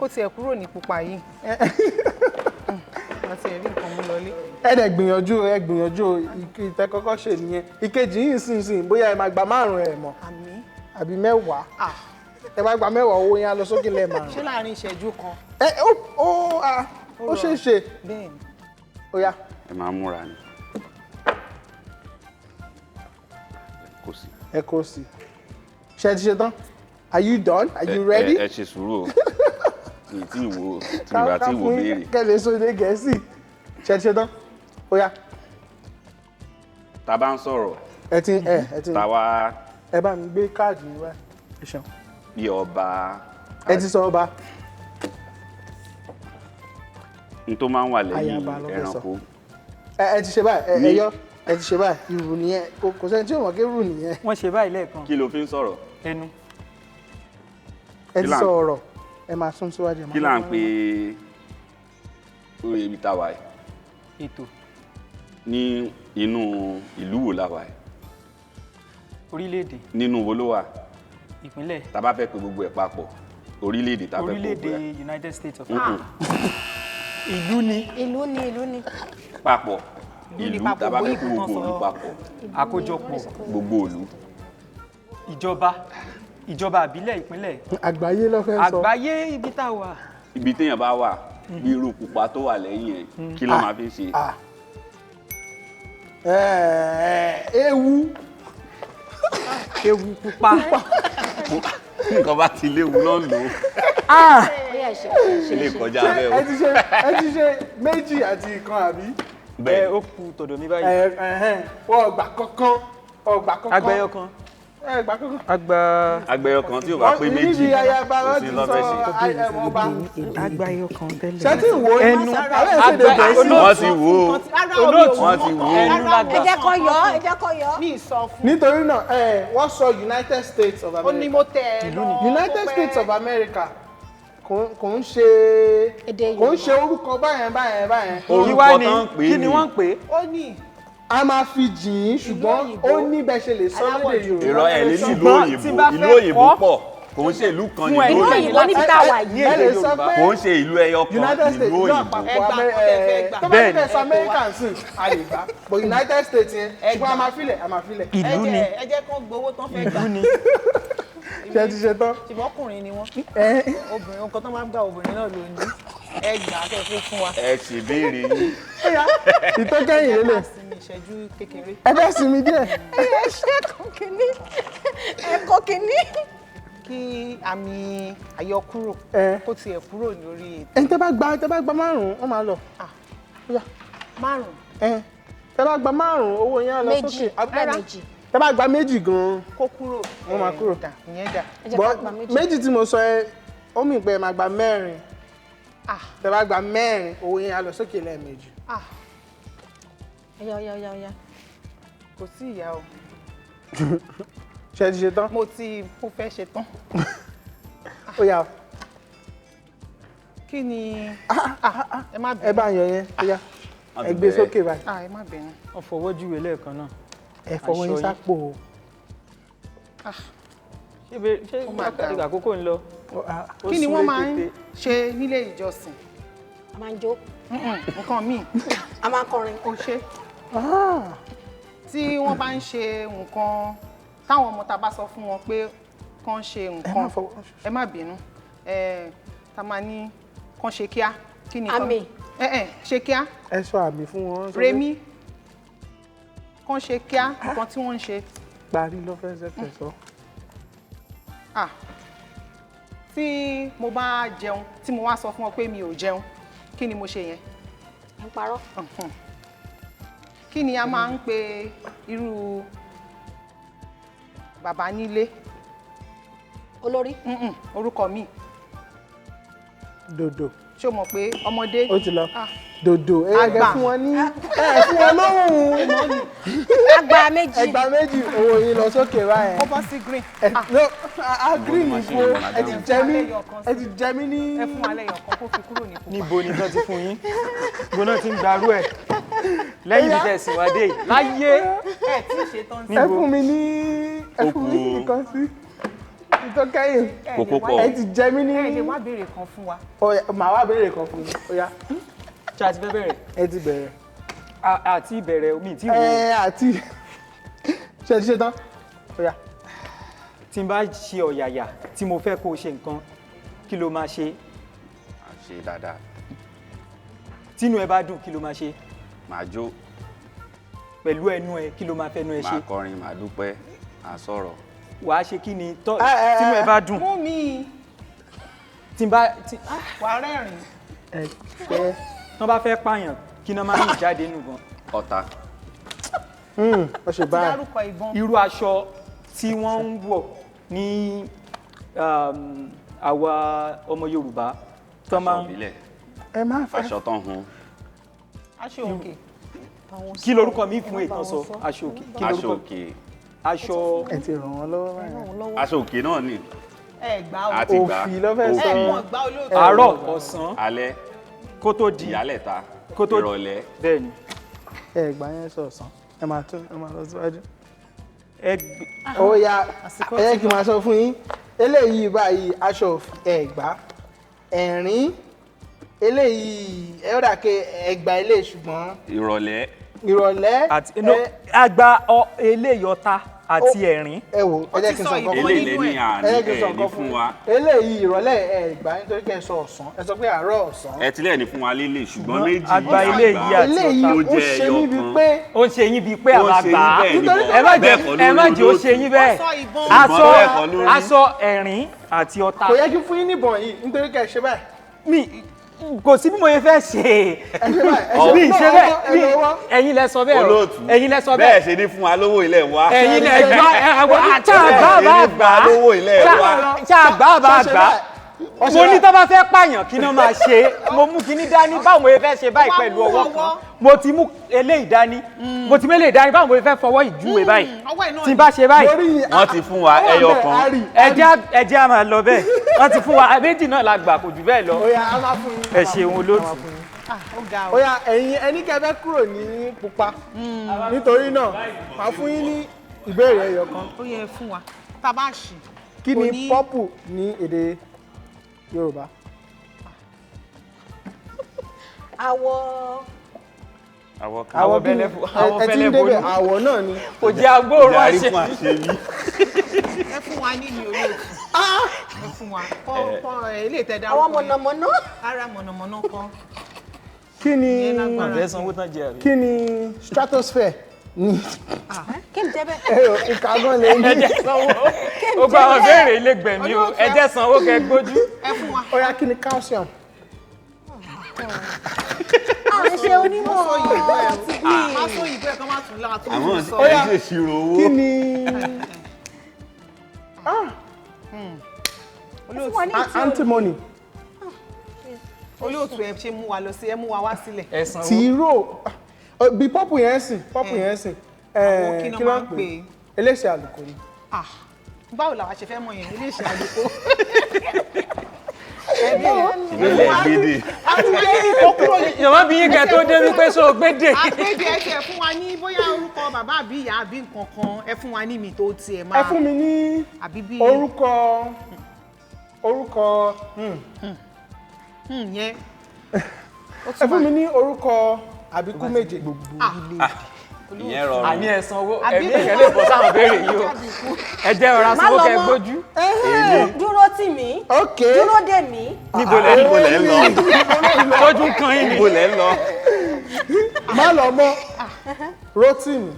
Speaker 3: kó tiẹ̀ kúrò ní pupa yìí. àti ẹ̀rí nǹkan mú lọlé.
Speaker 2: ẹ dẹ̀ gbìyànjú ìtẹ́ kọ́kọ́ ṣe nìyẹn ìkejì yìí sìn bóyá ẹ máa gba 5 ẹ̀ mọ̀ àbí 10 ẹ máa gba 10 owó yẹn á lọ sókè lẹ́ẹ̀márùn.
Speaker 3: ṣé láàrin ìṣẹ́jú kan.
Speaker 2: ó ṣe é ṣe.
Speaker 3: bẹ́ẹ̀ni.
Speaker 2: ó yá.
Speaker 4: ẹ máa múra ni. kò sí.
Speaker 2: ẹ kò sí. ṣe ti ṣe tán. Are you done? Are you ready?
Speaker 4: ẹ ṣe sùúrù o mi tí ìwò tí mi bá tí ìwò béèrè.
Speaker 2: kẹ́lẹ́ sóde Gẹ̀ẹ́sì ṣe tán ó yá.
Speaker 4: tá a bá ń sọ̀rọ̀
Speaker 2: ẹ ti
Speaker 4: táwa
Speaker 2: ẹ bá mi gbé káàdì mi wá. ẹ ṣeun.
Speaker 4: bí ọba
Speaker 2: ẹ ti sọ ọba.
Speaker 4: n tó máa ń wà lẹ́yìn
Speaker 2: Ayaba ló fẹ́ sọ.
Speaker 4: ẹranko.
Speaker 2: ẹ ti ṣe báyìí ẹ yọ ẹ ti ṣe báyìí irú nìyẹn kò sẹ́ni tí ò mọ̀ kí irú nìyẹn.
Speaker 6: wọ́n ṣe báyìí lẹ́ẹ̀kan.
Speaker 4: kí ló fi ń sọ̀rọ̀.
Speaker 6: ẹnu.
Speaker 2: ẹ ti sọ ọ̀rọ̀ ẹ máa sún síwájú.
Speaker 4: kí là ń pe oye ibi tá a wà yìí.
Speaker 6: ètò.
Speaker 4: ní inú ìlú wo la wà yìí.
Speaker 6: orílẹ̀-èdè.
Speaker 4: nínú wo ló wà.
Speaker 6: ìpínlẹ̀.
Speaker 4: tá a bá fẹ́ pe gbogbo ẹ̀ papọ̀ orílẹ̀-èdè tá a fẹ́ pe gbogbo ẹ̀.
Speaker 6: orílẹ̀-èdè United States of America. ìlú ni.
Speaker 4: papọ̀ ìlú tá a bá fẹ́ pe gbogbo ìlú papọ̀.
Speaker 6: àkójọpọ̀.
Speaker 4: gbogbo ìlú.
Speaker 6: ìjọba àbílẹ̀ ìpínlẹ̀.
Speaker 2: àgbáyé ló fẹ́ sọ.
Speaker 6: àgbáyé ibi tá a wà.
Speaker 4: ibi téèyàn bá wà bí irú pupa tó wà lẹ́yìn ẹ̀ kí ló máa fi ṣe.
Speaker 2: ewu
Speaker 6: pupa.
Speaker 4: nǹkan bá ti léwu náà lò ó. ilé kọjá bẹ́ẹ̀ o.
Speaker 2: ẹ ti ṣe méjì àti ìkan àbí.
Speaker 4: bẹ́ẹ̀
Speaker 6: ó kù tọ̀dọ̀ mi báyìí.
Speaker 2: wọ́n ọgbà kankan.
Speaker 6: agbẹ́yọ kan.
Speaker 4: agbẹ́yọ kan tí o bá pé méjì kò sí lọ́fẹ́ ṣe.
Speaker 1: Agbáyọ kan tẹ́lẹ̀.
Speaker 2: ṣé tí wo
Speaker 6: ẹnu
Speaker 4: wọ́n ti wò ó wọ́n ti wò ó.
Speaker 5: ẹ jẹ́ kó yọ.
Speaker 3: mi sọ fún.
Speaker 2: nítorí náà wọ́n sọ United States of
Speaker 3: ó ní
Speaker 2: America.
Speaker 3: mo tẹ ẹ lọ.
Speaker 2: United States of America kò ń ṣe orúkọ báyẹn.
Speaker 4: orúkọ tó ń pè é
Speaker 6: kí ni wọ́n ń pè é.
Speaker 3: ó ní.
Speaker 2: a máa fi jìn ín ṣùgbọ́n ó ní bẹ́ẹ̀ ṣe lè sọ lédè Yorùbá.
Speaker 4: ìrọ̀ ẹ̀ lé ní ìlú òyìnbó pọ̀ kò ń ṣe ìlú kan ní ìlú òyìnbó
Speaker 5: níbi tá a wà yìí.
Speaker 2: ẹ lè sọ pé
Speaker 4: kò ń ṣe ìlú ẹyọ kan
Speaker 2: United States
Speaker 4: ìlú
Speaker 2: náà
Speaker 4: òyìnbó.
Speaker 2: papọ̀ tó bá ti fẹ́ sọ American sí a lè gbà but United States yẹn ṣùgbọ́n a máa filẹ̀.
Speaker 6: ìlú ni.
Speaker 3: ẹ jẹ́ kó gbowó tán fẹ́ gbà.
Speaker 6: ìlú ni.
Speaker 2: ṣe ti ṣe tán.
Speaker 3: ṣùgbọ́n ọkùnrin ni wọ́n. obìnrin nǹkan tó máa ń gba obìnrin náà ló ní. ẹ gbà á kẹ́ fún wa.
Speaker 4: ẹ ṣì béèrè yín.
Speaker 2: ìtọ́kẹ́yìn lélẹ̀.
Speaker 3: ìṣẹ́jú kékeré.
Speaker 2: ẹ fẹ́ sinmi díẹ̀.
Speaker 5: ẹ ṣe kò kíní.
Speaker 3: kí àmì àyọkúrò kó tiẹ̀ kúrò lórí ètò.
Speaker 2: ẹni tẹ́ bá gba márùn-ún wọ́n máa lọ.
Speaker 3: 5.
Speaker 2: tẹ́ bá gba márùn-ún owó yẹn á lọ sókè.
Speaker 5: méjì.
Speaker 2: tẹ́ bá gba méjì gan-an
Speaker 3: kó kúrò.
Speaker 2: wọ́n máa kúrò.
Speaker 3: ìyẹn dà.
Speaker 2: méjì tí mo sọ ó mì pé ẹ máa gba mẹ́rin. tẹ́ bá gba mẹ́rin owó yẹn á lọ sókè lẹ́ẹ̀mejì.
Speaker 5: Ọya.
Speaker 3: kò sí ìyá o.
Speaker 2: ṣe ti ṣe tán.
Speaker 3: mo fẹ́ ṣe tán.
Speaker 2: ó yá.
Speaker 3: kí ni. ẹ má bínú.
Speaker 2: ẹ bá yan yẹn ó yá. ẹ gbé sókè báyìí.
Speaker 3: ẹ má bínú.
Speaker 6: wọ́n fọwọ́ júwe lẹ́ẹ̀kan náà.
Speaker 2: ẹ fọwọ́ yín sápò o.
Speaker 6: ṣé àkókò ń lọ.
Speaker 3: kí ni wọ́n máa ń ṣe nílé ìjọsìn.
Speaker 5: a máa ń jó.
Speaker 3: nǹkan míì.
Speaker 5: a máa ń kọrin.
Speaker 3: ó ṣe. tí wọ́n bá ń ṣe nǹkan táwọn ọmọ ta bá sọ fún wọn pé kán ṣe nǹkan ẹ má bínú ta máa ní kán ṣe kíá. kí ni
Speaker 5: àmì.
Speaker 3: ṣe kíá.
Speaker 2: ẹ sọ àmì fún wọn.
Speaker 3: Remi kán ṣe kíá nǹkan tí wọ́n ń ṣe.
Speaker 2: parí ló fẹ́ ṣẹ̀kẹ̀ sọ.
Speaker 3: tí mo bá jẹun tí mo wá sọ fún ọ pé mi ò jẹun kí ni mo ṣe yẹn.
Speaker 5: ń parọ́.
Speaker 3: kí ni a máa ń pe irú bàbá nílé.
Speaker 5: olórí.
Speaker 3: orúkọ mi.
Speaker 2: dòdò.
Speaker 3: ṣé o mọ̀ pé ọmọdé.
Speaker 2: ó ti lọ. dòdò ẹ fún wọn ní fún wọn lóhùn.
Speaker 5: ẹgbà méjì
Speaker 2: owó yín lọ sókè báyẹn.
Speaker 3: ó bọ́ sí green.
Speaker 2: green nìbó ẹ ti jẹ mí ní.
Speaker 3: ẹ fún wa lẹ́yìn ọ̀kan kó fi kúrò ní pupa.
Speaker 6: níbo ni tán ti fún yín níbo náà ti ń gbarú ẹ̀ lẹ́yìn bí tẹ̀sí wá dé láyé.
Speaker 3: ẹ tí ì ṣe tán sí.
Speaker 2: ẹ fún mi ní nǹkan sí ìtọ́kẹ́yìn.
Speaker 4: kókó pọ̀.
Speaker 2: ẹ ti jẹ mí ní.
Speaker 3: ẹ lè wá béèrè kan fún wa.
Speaker 2: màá wá béèrè kan fún mi ó yá.
Speaker 6: ṣé a ti fẹ́ bẹ̀rẹ̀.
Speaker 2: ẹ ti bẹ̀rẹ̀.
Speaker 6: àti ìbẹ̀rẹ̀ omi tí wò.
Speaker 2: àti ṣe ti ṣe tán ó yá.
Speaker 6: tí n bá ṣe ọ̀yàyà tí mo fẹ́ kó o ṣe nǹkan kí ló máa ṣe.
Speaker 4: máa ṣe dáadáa.
Speaker 6: tínú ẹ bá dùn kí ló máa ṣe.
Speaker 4: máa jó.
Speaker 6: pẹ̀lú ẹnu ẹ kí ló máa fẹnu ẹ ṣe.
Speaker 4: máa kọrin máa dúpẹ́ máa sọ̀rọ̀.
Speaker 6: wàá ṣe kí ni tínú ẹ bá dùn.
Speaker 3: mú mi
Speaker 6: wà
Speaker 3: wà rẹ́rìn.
Speaker 2: ẹ̀kẹ́.
Speaker 6: tán bá fẹ́ pààyàn kí náà máa ń jáde nù gan.
Speaker 4: ọ̀tá.
Speaker 2: Ó ṣe báyìí.
Speaker 3: dárúkọ ìbọn.
Speaker 6: irú aṣọ tí wọ́n ń wọ̀ ní àwa ọmọ Yorùbá tán máa ń.
Speaker 2: ẹ má fẹ́.
Speaker 4: aṣọ tán hun.
Speaker 3: aṣọ òkè.
Speaker 6: kí lorúkọ mi fún ètò sọ aṣọ òkè.
Speaker 4: aṣọ òkè.
Speaker 6: aṣọ.
Speaker 2: ẹ ti ràn wọ́n lọ́wọ́ báyìí.
Speaker 4: aṣọ òkè náà ni.
Speaker 3: ẹ gbà ó.
Speaker 4: àti gbà.
Speaker 2: òfì ló fẹ́ sọ.
Speaker 3: ẹ mọ̀ gbà olóòtú.
Speaker 6: àárọ̀ ọ̀sán.
Speaker 4: alẹ́.
Speaker 6: kó tó di
Speaker 4: ìyálẹ̀ta.
Speaker 6: kó tó
Speaker 4: ìrọ̀lẹ́.
Speaker 6: bẹ́ẹ̀ ni.
Speaker 2: ẹ gbà yẹn sọ̀sán ẹ máa lọ síwájú.
Speaker 6: ẹgbẹ́.
Speaker 2: ó yá ẹ yẹ kí n máa sọ fún yín eléyìí báyìí aṣọ òfì ẹ̀gbá ẹ̀rín eléyìí ẹ ó dà pé ẹ̀gbá eléyìí ṣùgbọ́n ìrọ̀lẹ́
Speaker 6: àti àgbà eléyìí ọ̀tá àti ẹ̀rín.
Speaker 2: ẹ wò ẹ jẹ́ kí n sọ nǹkan fún
Speaker 4: eléyìí ní àní fún wa.
Speaker 2: eléyìí ìrọ̀lẹ́ ẹ̀gbá nítorí kẹ́ ẹ sọ ọ̀sán ẹ sọ pé àárọ̀ ọ̀sán.
Speaker 4: ẹ tilẹ̀ ní fún wa lélẹ̀ ṣùgbọ́n méjì
Speaker 6: àgbà eléyìí àti ọ̀tá
Speaker 2: ó ṣe níbi pé
Speaker 6: ó ń ṣe yín bíi pé àwa gbà á ẹ má jẹ́ ó ṣe yín bẹ́ẹ̀ aṣọ ẹ̀rín àti ọ̀tá.
Speaker 2: kò yẹ kí fún yín níbọn yìí nítorí kẹ́ ẹ ṣe báyìí.
Speaker 6: mi kò sí bí mo yẹ fẹ́ ṣe mi ṣe bẹ́ẹ̀ ẹ̀yin lẹ sọ bẹ́ẹ̀ o ẹ̀yin lẹ sọ bẹ́ẹ̀
Speaker 4: bẹ́ẹ̀ ṣe ní fún wa lówó ilé wa
Speaker 6: ẹ̀yin lẹ gbọ́ àgbà mo ní tó bá fẹ́ pààyàn kí náà máa ṣe mo mú kíní dání báwo mo fẹ́ ṣe báyìí pẹ̀lú ọwọ́ kan mo ti mú eléyìí dání mo ti mélèé dání báwo mo fẹ́ fọwọ́ ìjúwe báyìí tí n bá ṣe báyìí
Speaker 4: wọ́n ti fún wa ẹyọ kan
Speaker 6: ẹjẹ́ a máa lọ bẹ́ẹ̀ wọ́n ti fún wa méjì náà la gbà kò jù bẹ́ẹ̀ lọ ẹ ṣeun olóòtú.
Speaker 2: ó yá ẹ̀yin ẹni kẹfẹ́ kúrò ní pupa nítorí náà máa fún yín ní ìbéèrè ẹyọ kan.
Speaker 3: ó yẹ fún wa tá a bá ṣì.
Speaker 2: kí ni purple ní èdè Yorùbá?
Speaker 6: àwọ̀ bẹ́lẹ̀
Speaker 2: ẹ ti ń débẹ̀ àwọ̀ náà ni.
Speaker 6: kò jẹ́ agbóòrò àṣẹ.
Speaker 3: ẹ fún wa ní ìlú olóòtú. ẹ fún wa kọ́ ilé ìtẹ̀dá.
Speaker 5: àwọn mọ̀nàmọ́ná.
Speaker 3: ara mọ̀nàmọ́ná kan.
Speaker 2: kí ni stratosphere ní.
Speaker 5: kí n jẹ́ bẹ́ẹ̀.
Speaker 2: ìkàgán lè ní.
Speaker 6: ẹjẹ sanwó ó gba àwọn béèrè ilé gbẹ̀mí o ẹjẹ sanwó kẹ gbójú.
Speaker 3: ẹ fún wa.
Speaker 2: ó yá kí ni calcium.
Speaker 5: ṣe onímọ̀
Speaker 3: ti bí. má sọ ìbú ẹ̀ kan má tún lára tó ń sọ.
Speaker 2: ó yá
Speaker 4: ìṣirò owó.
Speaker 2: kí ni antimony.
Speaker 3: olóòtú ẹ ṣe mú wa lọ sí ẹ mú wa wá sílẹ̀.
Speaker 6: ẹ sanwó.
Speaker 2: tìró bí pọ́pù yẹn sìn
Speaker 3: kí ló máa ń pè é.
Speaker 2: eléṣẹ́ àlùkò ni.
Speaker 3: báwo làwa ṣe fẹ́ mọ̀ yẹn eléṣẹ́ àlùkò.
Speaker 4: ìbílẹ̀ gbédè.
Speaker 6: ìjọba bí yín kẹ tó dé wípé ṣoGbédè.
Speaker 3: àgbédè ẹ tiẹ̀ fún wa ní bóyá orúkọ bàbá àbí ìyá àbí nǹkan kan ẹ fún wa ní mi tó tiẹ̀ máa.
Speaker 2: ẹ fún mi ní orúkọ
Speaker 3: yẹn.
Speaker 2: ẹ fún mi ní orúkọ àbíkú méje.
Speaker 4: ìyẹn rọrùn.
Speaker 6: àní ẹ sanwó ẹ̀mí ẹ̀yẹ lè bọ́ sáwọn béèrè yìí o ẹ jẹ́ ọ̀rá sanwó kẹ gbójú.
Speaker 5: dúró tì mí. dúró dè mí.
Speaker 4: níbo lẹ ń lọ.
Speaker 6: lójú kan yín ni.
Speaker 4: níbo lẹ ń lọ.
Speaker 2: má lọ mọ́ Rótìmí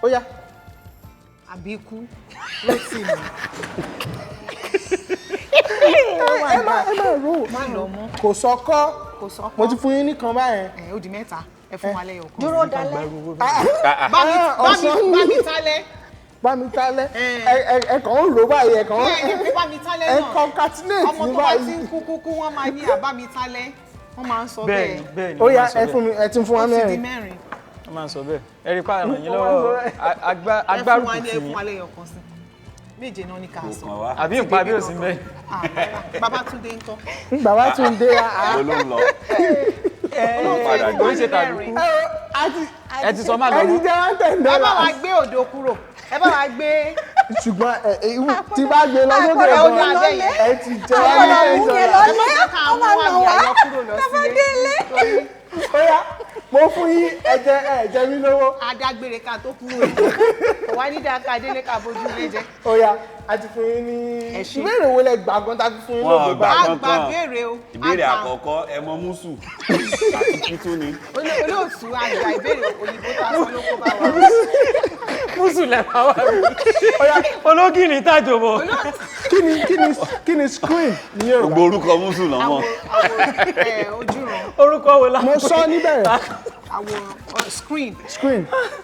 Speaker 2: ó yá.
Speaker 3: àbíkú Rótìmí.
Speaker 2: ẹ má rò
Speaker 3: má lọ mọ́.
Speaker 2: kò sọkọ́ mo ti fún yín nìkan báyẹn.
Speaker 3: ó di mẹ́ta ẹ fún wa lẹ́yọ̀ kan.
Speaker 5: dúró dalẹ̀.
Speaker 3: bá mi tálẹ̀.
Speaker 2: bá mi tálẹ̀ ẹ kàn ń lò báyìí ẹ kàn ń
Speaker 3: bá mi tálẹ̀ náà.
Speaker 2: ẹ kàn catinate ní báyìí.
Speaker 3: ọmọ tó bá ti ń kú wọ́n máa ní àbá mi tálẹ̀ wọ́n máa ń sọ bẹ́ẹ̀.
Speaker 6: bẹ́ẹ̀ ni
Speaker 2: ó yá ẹ fún mi ẹ ti fún wa
Speaker 3: ó ti di
Speaker 2: mẹ́rin.
Speaker 3: mẹ́rin.
Speaker 6: wọ́n máa ń sọ bẹ́ẹ̀ ẹ rí pa àrùn yín lọ́wọ́ agbárùkù
Speaker 3: ẹ
Speaker 6: tì
Speaker 3: fún
Speaker 6: yín
Speaker 3: wa lẹ́yọ̀ kan sí méje náà ní ká sọ.
Speaker 6: àbí nǹkan bí òsín bẹ́ẹ̀.
Speaker 3: Babátúndé ńkọ́.
Speaker 2: Babátúndé
Speaker 4: olóńlọ.
Speaker 6: ó ń ṣe tàbí ẹ ti sọ má lọ mú.
Speaker 3: ẹ bá wa gbé òdo kúrò ẹ bá wa gbé.
Speaker 2: ṣùgbọ́n tí bá gbé lọ sókè ẹ̀gbọ́n ẹ ti jẹ́ wá ní ẹ̀jọ̀
Speaker 5: ọmọ náà wá tàbádélé.
Speaker 2: ó yá mo fún yín ẹ̀jẹ̀ mi lówó.
Speaker 3: adágbére ká tó kúrò kò wá ní dáká délé ká bójú ilé jẹ.
Speaker 2: ó yá a ti fún yín ní ìbéèrè wo lẹ gbà gan ta fi fún yín lóògbé bá.
Speaker 3: àgbà béèrè o.
Speaker 4: ìbéèrè àkọ́kọ́ ẹ mọ mùsù àti títún ni.
Speaker 3: olóòtú àgbà ìbéèrè òyìnbó tá a sọ ló kó bá wa.
Speaker 6: mùsù músù lẹ́fà wá rí ológìnní tàjọbọ̀.
Speaker 2: kí ni screen ní Yorùbá?
Speaker 4: gbogbo orúkọ músù lọ́mọ.
Speaker 3: ojúran.
Speaker 6: orúkọ wo la.
Speaker 2: mo sọ níbẹ̀rẹ̀.
Speaker 3: àwòrán
Speaker 2: screen.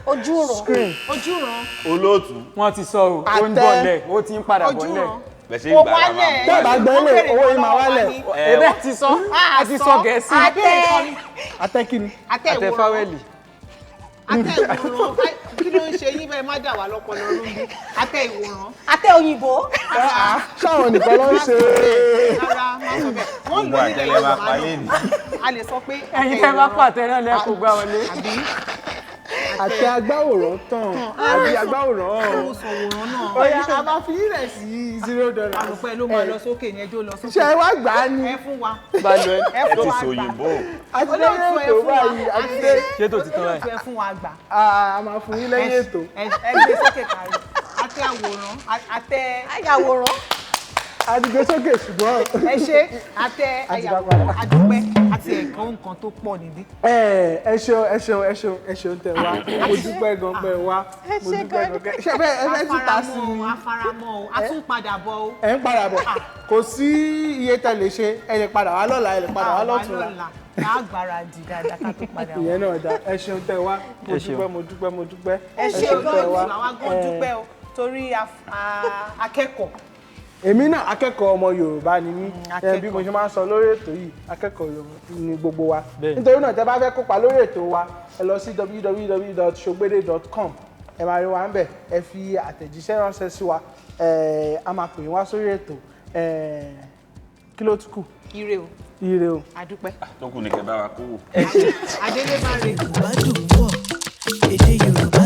Speaker 5: ojúran.
Speaker 3: ojúran.
Speaker 4: olóòtú.
Speaker 6: wọ́n ti sọ o ó ń bọ̀lẹ̀ ó ti ń padà bọ̀lẹ̀.
Speaker 4: bẹ̀sẹ̀ ìgbà la máa
Speaker 2: tẹ́ ẹ bá gbẹ́lẹ̀ owó yìí máa wálẹ̀.
Speaker 6: ebe ti sọ a ti sọ Gẹ̀ẹ́sì.
Speaker 2: Àtẹ kí ni?
Speaker 6: àtẹ fáwẹ́lì.
Speaker 3: àtẹ ìwòrán kí ló ń ṣe yín bẹ́ẹ̀ má dà wá lọ́pọlọ lórí àtẹ ìwòrán.
Speaker 5: àtẹ òyìnbó.
Speaker 2: ṣáwọn nìkan ló ń ṣe.
Speaker 3: rárá má sọ bẹ́ẹ̀ wọ́n lò nílẹ̀ Yorùbá náà a lè sọ pé
Speaker 6: ẹ̀yin tẹ́ bá pàtẹ náà lẹ́kọ̀ọ́ gbá wọlé.
Speaker 2: àti agbáwòrán tán àbí agbáwòrán
Speaker 3: sọ̀wòrán náà.
Speaker 2: ọ̀yà a máa fi ilẹ̀ sí $0.
Speaker 3: àlùpẹ̀ ló máa lọ sókè ní ẹjọ́ lọ sókè.
Speaker 2: ṣe wá gbà á ni.
Speaker 3: ẹ fún wa.
Speaker 6: balùwẹ̀
Speaker 3: ẹ
Speaker 4: ẹ
Speaker 3: fún
Speaker 4: ti
Speaker 3: wa
Speaker 4: sọ
Speaker 3: gbà.
Speaker 4: òyìnbó.
Speaker 2: àti lẹ́yìn ètò báyìí àti lẹ́yìn
Speaker 6: ṣé tó ti tán
Speaker 3: olóòtú
Speaker 6: báyìí.
Speaker 3: ẹ fún wa gbà.
Speaker 2: a máa fún yín lẹ́yìn ètò.
Speaker 3: ẹ gbé sókè kárí àtẹ àwòrán àtẹ
Speaker 5: ayàwòrán.
Speaker 2: a ti gbé sókè ṣùgbọ́n.
Speaker 3: ẹ ṣe àtẹ àyàwòrán àdúpẹ́ àti ẹ̀kọ́ nǹkan tó pọ̀ níbí.
Speaker 2: ẹ ṣeun tẹ wá mo dúpẹ́ gan pé wá mo dúpẹ́ gan pé ṣe bẹ́ẹ̀ ẹ fẹ́ tún ta sí i.
Speaker 3: afaramọ́ o a tún padà bọ̀ o.
Speaker 2: ẹ ń padà bọ̀ kò sí iye tẹ lè ṣe ẹ lè padà wá lọ́la ẹ lè padà wá lọ́tùnla.
Speaker 3: lágbáradì dáadáa ká tó padà wá.
Speaker 2: ìyẹn náà dá ẹ ṣeun tẹ wá mo dúpẹ́.
Speaker 3: ẹ ṣe gan jù àwa gan dúpẹ́ o torí akẹ́kọ̀ọ́.
Speaker 2: èmi náà akẹ́kọ̀ọ́ ọmọ Yorùbá ni mí bí mo ṣe máa ń sọ lórí ètò yìí akẹ́kọ̀ọ́ Yorùbá ni gbogbo wa nítorí náà tẹ́ bá fẹ́ kópa lórí ètò wa ẹ lọ sí www.ΣoGbédè.com ẹ máa rí wa ń bẹ̀ ẹ fi àtẹ̀jíṣẹ́ ránṣẹ́ sí wa a máa pè wá sórí ètò kí ló tún kù.
Speaker 3: ire o.
Speaker 2: ire o.
Speaker 3: adúpẹ́.
Speaker 4: tó kù ní kẹ́ bá wa kó wò.
Speaker 3: adélébáre.
Speaker 1: Yorùbá dùn pọ̀ èdè Yorùbá